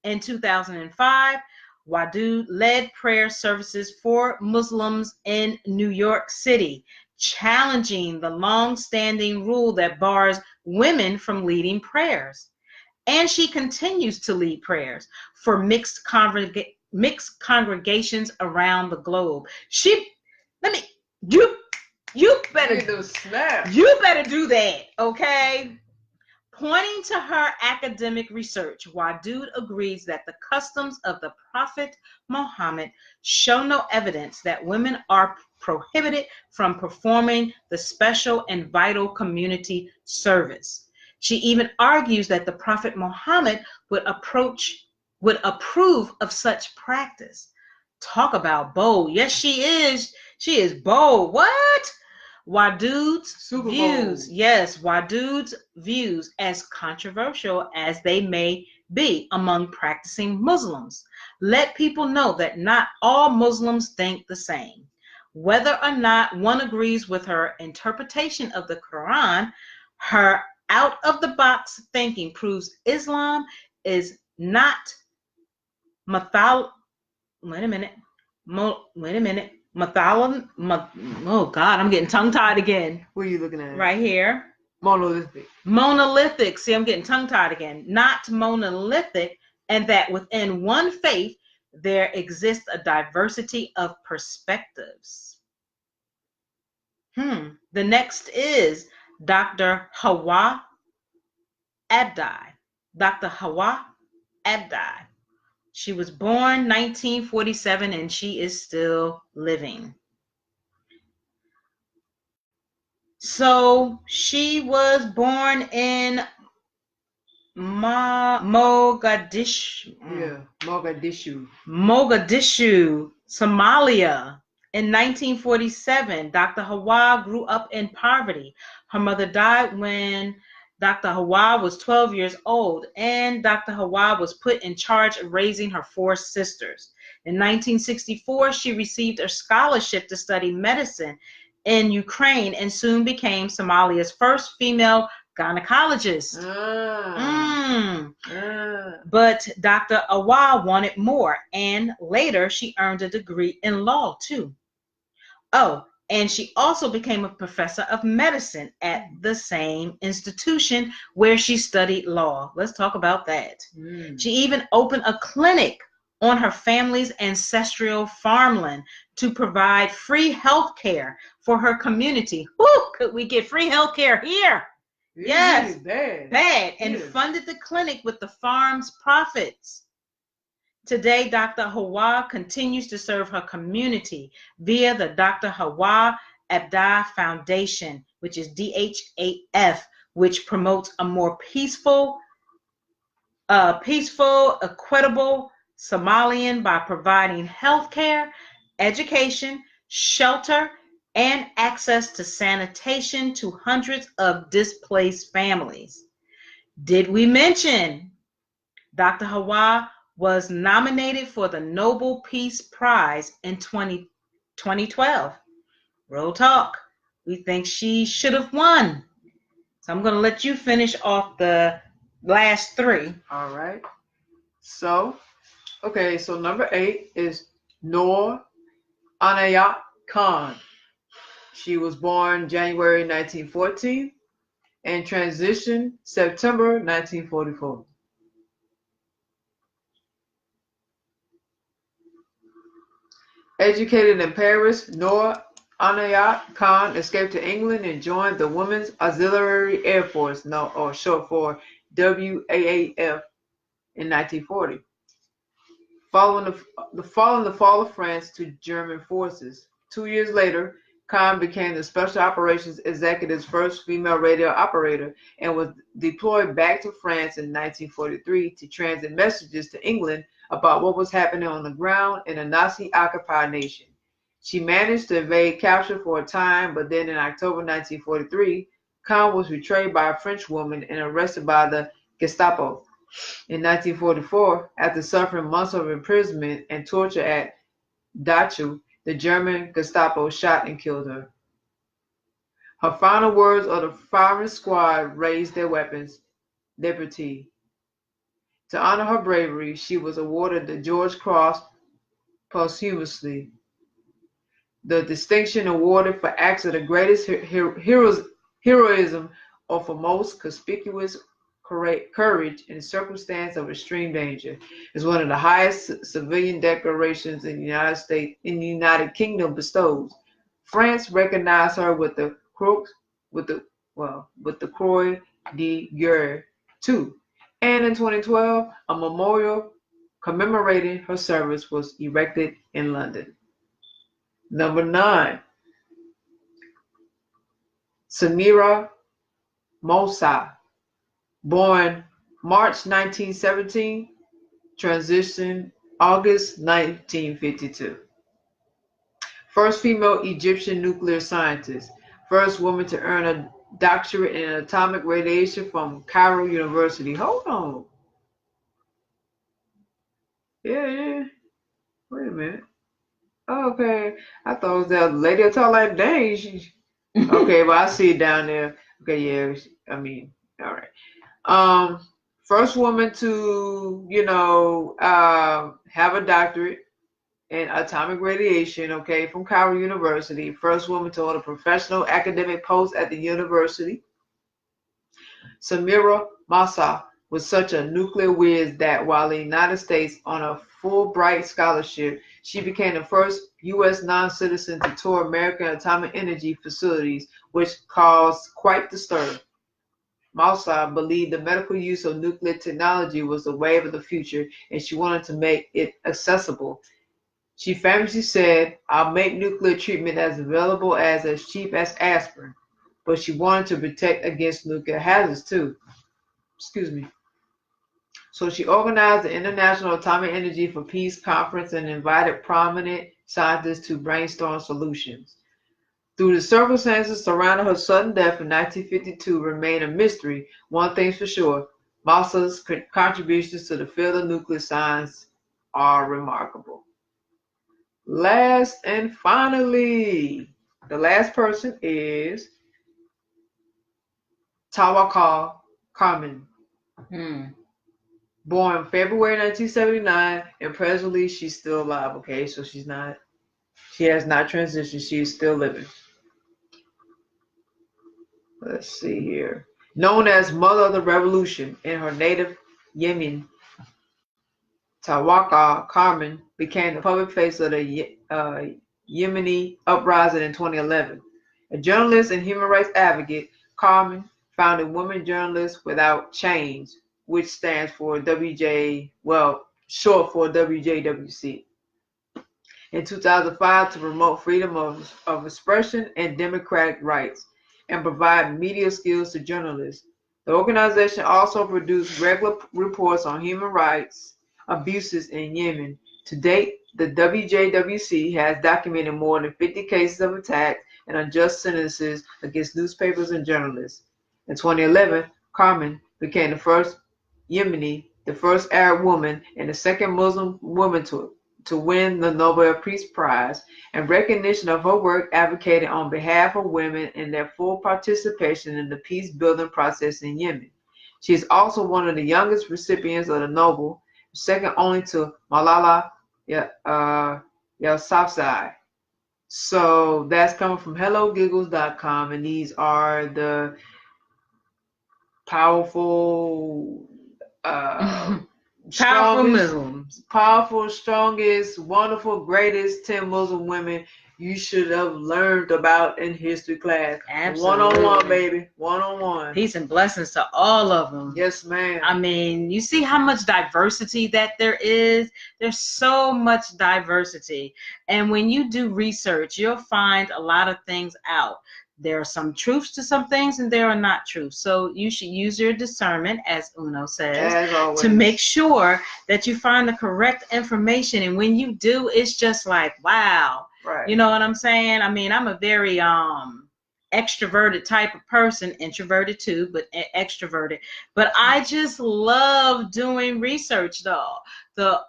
In 2005, Wadud led prayer services for Muslims in New York City, challenging the long-standing rule that bars women from leading prayers. And she continues to lead prayers for mixed congregations around the globe. You better do that, okay? Pointing to her academic research, Wadud agrees that the customs of the Prophet Muhammad show no evidence that women are prohibited from performing the special and vital community service. She even argues that the Prophet Muhammad would approve of such practice. Talk about bold. Yes, she is. She is bold. What? Wadud's views, as controversial as they may be among practicing Muslims, let people know that not all Muslims think the same. Whether or not one agrees with her interpretation of the Quran, her out-of-the-box thinking proves Islam is not oh God, I'm getting tongue-tied again. What are you looking at? Right here. Monolithic. See, I'm getting tongue-tied again. Not monolithic, and that within one faith, there exists a diversity of perspectives. The next is Dr. Hawa Abdi. Dr. Hawa Abdi. She was born 1947 and she is still living. So she was born in Mogadishu. Mogadishu, Somalia. In 1947, Dr. Hawa grew up in poverty. Her mother died when Dr. Hawa was 12 years old, and Dr. Hawa was put in charge of raising her 4 sisters. In 1964, she received a scholarship to study medicine in Ukraine and soon became Somalia's first female gynecologist. But Dr. Hawa wanted more, and later she earned a degree in law too. Oh, and she also became a professor of medicine at the same institution where she studied law. Let's talk about that. She even opened a clinic on her family's ancestral farmland to provide free health care for her community. Woo, could we get free health care here? Yes, bad. And funded the clinic with the farm's profits. Today, Dr. Hawa continues to serve her community via the Dr. Hawa Abdi Foundation, which is DHAF, which promotes a more peaceful, equitable Somalian by providing healthcare, education, shelter, and access to sanitation to hundreds of displaced families. Did we mention Dr. Hawa was nominated for the Nobel Peace Prize in 2012. Real talk. We think she should have won. So I'm going to let you finish off the last three. All right. So number 8 is Noor Anayat Khan. She was born January 1914 and transitioned September 1944. Educated in Paris, Noor Anayat Khan escaped to England and joined the Women's Auxiliary Air Force, or short for WAAF, in 1940. Following the fall of France to German forces, 2 years later, Khan became the Special Operations Executive's first female radio operator and was deployed back to France in 1943 to transmit messages to England about what was happening on the ground in a Nazi-occupied nation. She managed to evade capture for a time, but then in October 1943, Khan was betrayed by a French woman and arrested by the Gestapo. In 1944, after suffering months of imprisonment and torture at Dachau, the German Gestapo shot and killed her. Her final words of the firing squad raised their weapons, liberty. To honor her bravery, she was awarded the George Cross posthumously, the distinction awarded for acts of the greatest heroism or for most conspicuous courage in circumstance of extreme danger. Is one of the highest civilian decorations in the United Kingdom bestows. France recognized her with the Croix de Guerre too. And in 2012, a memorial commemorating her service was erected in London. Number 9, Samira Moussa, born March 1917, transitioned August 1952. First female Egyptian nuclear scientist, first woman to earn a doctorate in atomic radiation from Cairo University. Hold on. Yeah. Wait a minute. Okay. I thought it was that lady I thought like, dang. Okay, but I see it down there. Okay, yeah. I mean, all right. First woman to, have a doctorate in atomic radiation, okay, from Cairo University. First woman to hold a professional academic post at the university. Samira Moussa was such a nuclear whiz that while in the United States on a Fulbright scholarship, she became the first U.S. non-citizen to tour American atomic energy facilities, which caused quite the stir. Moussa believed the medical use of nuclear technology was the wave of the future, and she wanted to make it accessible. She famously said, "I'll make nuclear treatment as available as cheap as aspirin," but she wanted to protect against nuclear hazards too. Excuse me. So she organized the International Atomic Energy for Peace Conference and invited prominent scientists to brainstorm solutions. Through the circumstances surrounding her sudden death in 1952 remain a mystery, one thing's for sure, Moussa's contributions to the field of nuclear science are remarkable. Last and finally, the last person is Tawakkol Carmen. Born February 1979, and presently she's still alive, okay? So she's not She has not transitioned. She is still living. Let's see here. Known as Mother of the Revolution in her native Yemen, Tawaka Carmen became the public face of the Yemeni uprising in 2011. A journalist and human rights advocate, Carmen founded Women Journalists Without Change, which stands for short for WJWC, in 2005 to promote freedom of expression and democratic rights and provide media skills to journalists. The organization also produced regular reports on human rights abuses in Yemen. To date, the WJWC has documented more than 50 cases of attacks and unjust sentences against newspapers and journalists. In 2011, Carmen became the first Yemeni, the first Arab woman, and the second Muslim woman to win the Nobel Peace Prize, and recognition of her work advocating on behalf of women and their full participation in the peace-building process in Yemen. She is also one of the youngest recipients of the Nobel, second only to Malala Yousafzai. So that's coming from HelloGiggles.com, and these are the powerful powerful, strongest, wonderful, greatest 10 Muslim women you should have learned about in history class. Absolutely. One-on-one, baby. One-on-one. Peace and blessings to all of them. Yes, ma'am. I mean, you see how much diversity that there is? There's so much diversity. And when you do research, you'll find a lot of things out. There are some truths to some things and there are not truths. So you should use your discernment, as Uno says, to make sure that you find the correct information. And when you do, it's just like, wow. Right. You know what I'm saying? I mean, I'm a very extroverted type of person, introverted too, but extroverted. But I just love doing research though. The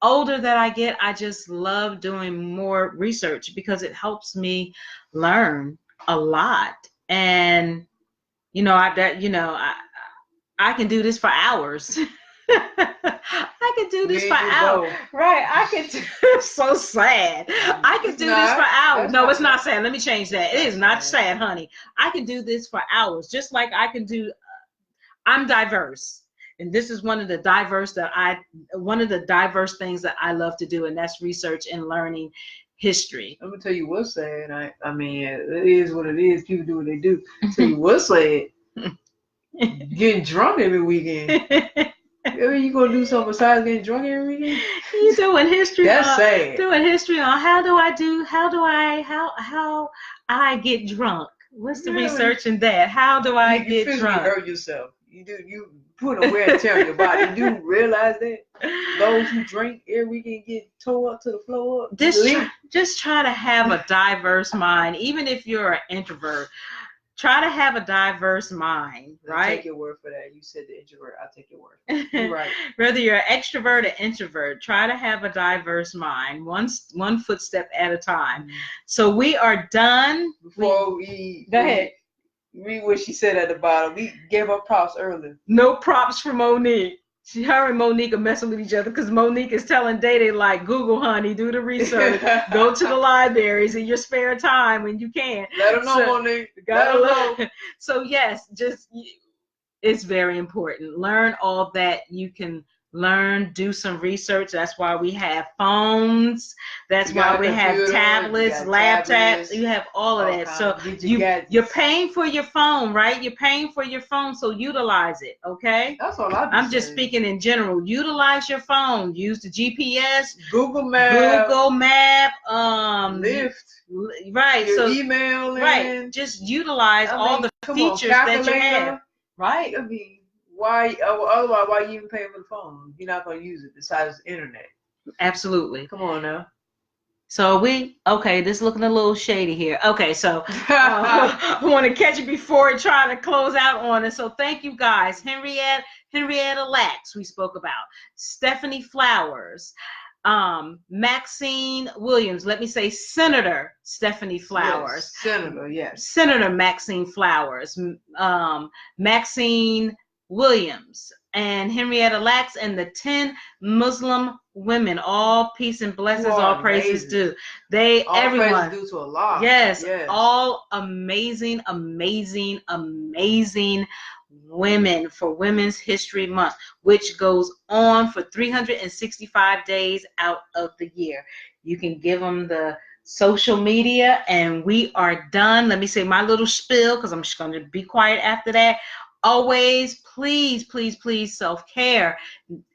older that I get, I just love doing more research because it helps me learn a lot. And I can do this for hours. I could do this for hours. Right. I could do so sad. I could do this for hours. No, it's not sad. Let me change that. It is not sad, honey. I can do this for hours. Just like I can do I'm diverse. And this is one of the diverse things that I love to do, and that's research and learning history. I'm gonna tell you what's sad. I mean, it is what it is. People do what they do. Tell you what's sad. Getting drunk every weekend. You gonna do something besides getting drunk every weekend? You doing history? That's sad. Doing history on how I get drunk. What's the research in that? How do I get drunk? You hurt yourself. You put a wear and tear on your body. You do realize that those who drink every weekend get tore up to the floor. Just try to have a diverse mind, even if you're an introvert. Try to have a diverse mind, right? I'll take your word for that. You said the introvert. I'll take your word. You're right. Whether you're an extrovert or introvert, try to have a diverse mind, one footstep at a time. Mm-hmm. So we are done. Go ahead. Read what she said at the bottom. We gave her props earlier. No props for Monique. Her and Monique are messing with each other because Monique is telling Day like, Google, honey, do the research, go to the libraries in your spare time when you can. Let them know, Monique. Let them know. So yes, it's very important. Learn all that you can learn, do some research. That's why we have phones. That's why we have tablets, laptops. You have all of that. So you're paying for your phone, right? You're paying for your phone, so utilize it, okay? That's all I'm just speaking in general. Utilize your phone. Use the GPS, Google Map, Lyft, right? Your email, right? Just utilize all the features that you have, right? I mean, otherwise, why you even paying for the phone? You're not going to use it besides the internet. Absolutely. Come on now. So this is looking a little shady here. Okay, so I want to catch it before trying to close out on it. So thank you guys. Henrietta Lacks, we spoke about. Stephanie Flowers. Maxine Williams. Let me say Senator Stephanie Flowers. Yes. Senator Maxine Flowers. Maxine Williams and Henrietta Lacks and the 10 Muslim women, all peace and blessings, You all are praises amazing. due. All Everyone. praises due to Allah. Yes, all amazing, amazing, amazing women for Women's History Month, which goes on for 365 days out of the year. You can give them the social media, and we are done. Let me say my little spiel, because I'm just going to be quiet after that. Always, please, please, please, self-care.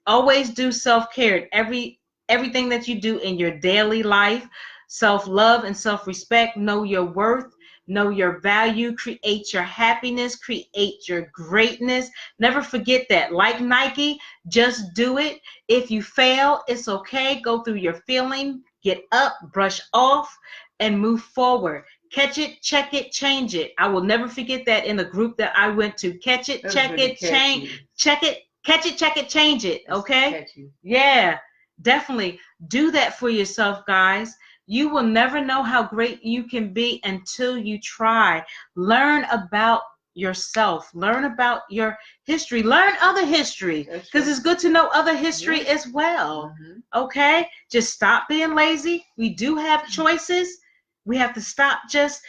Always do self-care. Everything that you do in your daily life. Self-love and self-respect. Know your worth. Know your value. Create your happiness. Create your greatness. Never forget that. Like Nike, just do it. If you fail, it's okay. Go through your feeling. Get up, brush off, and move forward. Catch it, check it, change it. I will never forget that in the group that I went to. Catch it, check it, change. Check it, catch it, check it, change it. Okay? Yeah, definitely. Do that for yourself, guys. You will never know how great you can be until you try. Learn about yourself. Learn about your history. Learn other history, because it's good to know other history as well. Okay? Just stop being lazy. We do have choices. We have to stop just,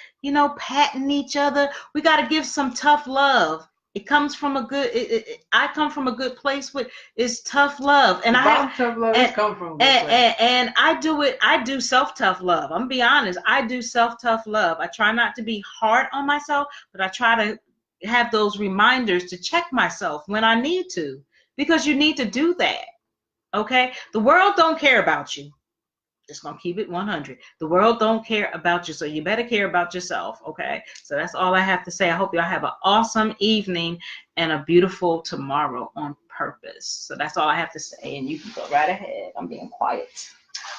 patting each other. We got to give some tough love. It comes from a good. I come from a good place with it's tough love, and tough love come from a good place. And I do it. I do self tough love. I'm gonna be honest. I do self tough love. I try not to be hard on myself, but I try to have those reminders to check myself when I need to, because you need to do that. Okay, the world don't care about you. Just gonna keep it 100. The world don't care about you, so you better care about yourself. Okay, so that's all I have to say. I hope y'all have an awesome evening and a beautiful tomorrow on purpose. So that's all I have to say, and you can go right ahead. I'm being quiet.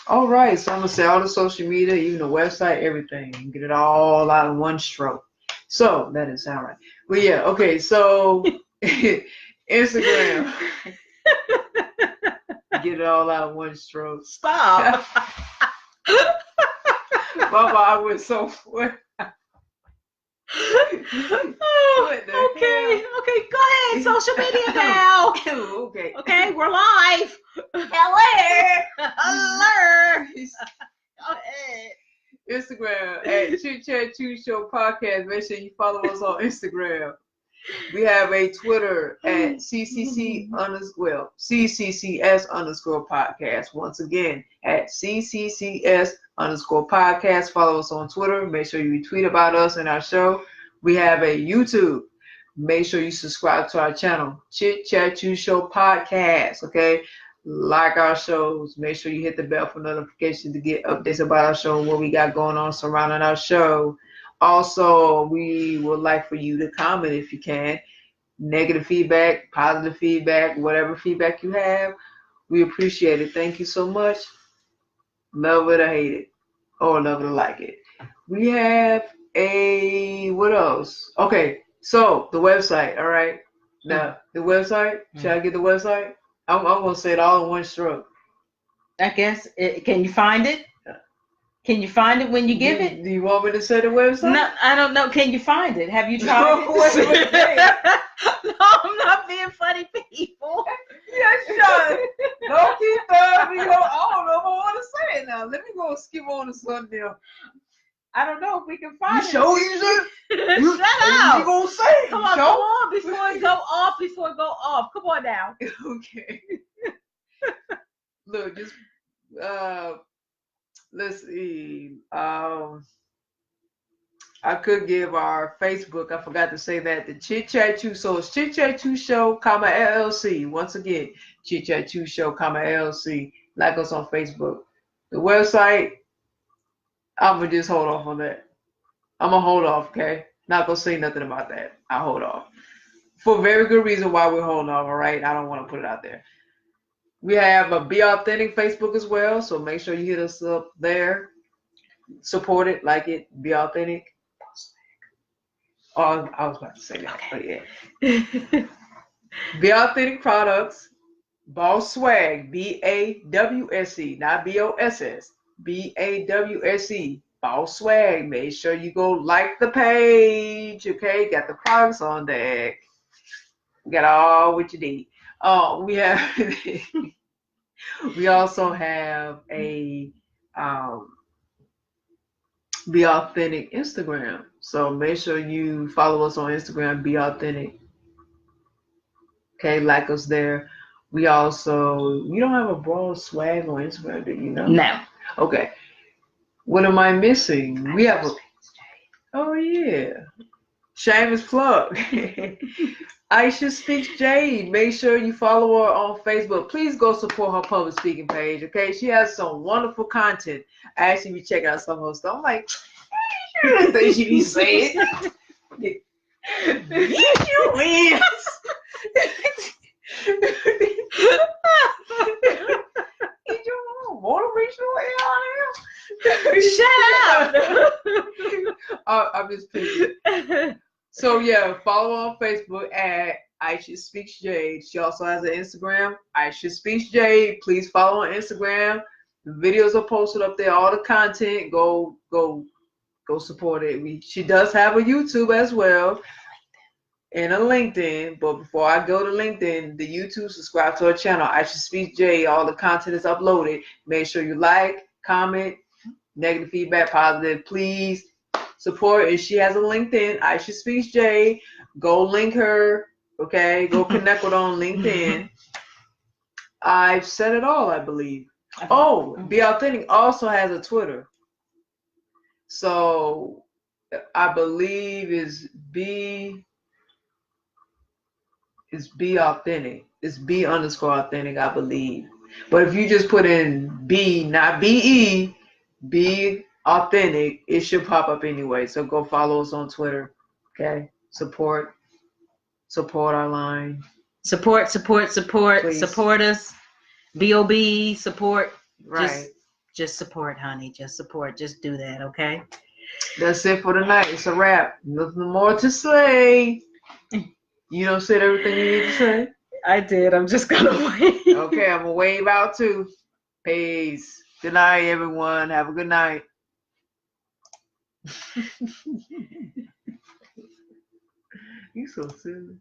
All right, so I'm gonna say all the social media, even the website, everything. You can get it all out in one stroke. So that didn't sound right, but yeah, okay. So Instagram. Get it all out in one stroke. Stop. Mama, I went so far. Okay, go ahead. Social media now. Okay, we're live. Hello. Go ahead. Instagram at Chit Chat 2 Show Podcast. Make sure you follow us on Instagram. We have a Twitter at CCCS_podcast. Once again, at CCCS_podcast. Follow us on Twitter. Make sure you tweet about us and our show. We have a YouTube. Make sure you subscribe to our channel, Chit Chat 2 Show Podcast. Okay? Like our shows. Make sure you hit the bell for notifications to get updates about our show and what we got going on surrounding our show. Also, we would like for you to comment if you can. Negative feedback, positive feedback, whatever feedback you have. We appreciate it. Thank you so much. Love it or hate it. Or love it or like it. We have what else? Okay, so the website, all right? Now, the website, should I get the website? I'm going to say it all in one stroke. I guess, can you find it? Can you find it when you give it? Do you want me to say the website? No, I don't know. Can you find it? Have you tried it? No, I'm not being funny, people. Yeah, sure. Don't keep throwing me. I don't know if I want to say it now. Let me go skip on to something else. I don't know if we can find it. Shut up. You gonna say it. Come on before it go off. Come on now. Okay. Look, just let's see. I could give our Facebook. I forgot to say that. The Chit Chat 2. So it's Chit Chat 2 Show, LLC. Once again, Chit Chat 2 Show, LLC. Like us on Facebook. The website, I'm going to just hold off on that. I'm going to hold off, okay? Not going to say nothing about that. I'll hold off. For a very good reason why we're holding off, all right? I don't want to put it out there. We have a Be Authentic Facebook as well, so make sure you hit us up there. Support it, like it, be authentic. Oh, I was about to say that, but yeah. Be Authentic Products, Boss Swag, BAWSE, not BOSS, BAWSE, Boss Swag. Make sure you go like the page, okay? Got the products on deck. Got all what you need. We have We also have a Be Authentic Instagram. So make sure you follow us on Instagram, Be Authentic. Okay, like us there. We also, you don't have a broad swag on Instagram, do you know? No. Okay. What am I missing? We have a, oh yeah. Shameless plug. Aisha Speaks Jade. Make sure you follow her on Facebook. Please go support her public speaking page, okay? She has some wonderful content. I actually be checking out some of her stuff. I'm like, the things she be saying. Yes, you is. Is your motivational Shut up. I'm just picking. So yeah, follow her on Facebook at Aisha Speaks Jade. She also has an Instagram, Aisha Speaks Jade. Please follow on Instagram. The videos are posted up there. All the content. Go support it. She does have a YouTube as well and a LinkedIn. But before I go to LinkedIn, the YouTube, subscribe to her channel, Aisha Speaks Jade. All the content is uploaded. Make sure you like, comment, negative feedback, positive, please. Support, and she has a LinkedIn, Aisha Speaks Jade. Go link her, okay? Go connect with her on LinkedIn. I've said it all, I believe. Oh, Be Authentic also has a Twitter. So I believe is Be Authentic. It's B_authentic, I believe. But if you just put in B, not BE, Be Authentic, it should pop up anyway. So go follow us on Twitter. Okay? Support our line. Support. Please. Support us. BOB, support. Right. Just support, honey. Just support. Just do that, okay? That's it for tonight. It's a wrap. Nothing more to say. You don't said everything you need to say? I did. I'm just gonna wait. Okay, I'm gonna wave out too. Peace. Good night, everyone. Have a good night. You so silly.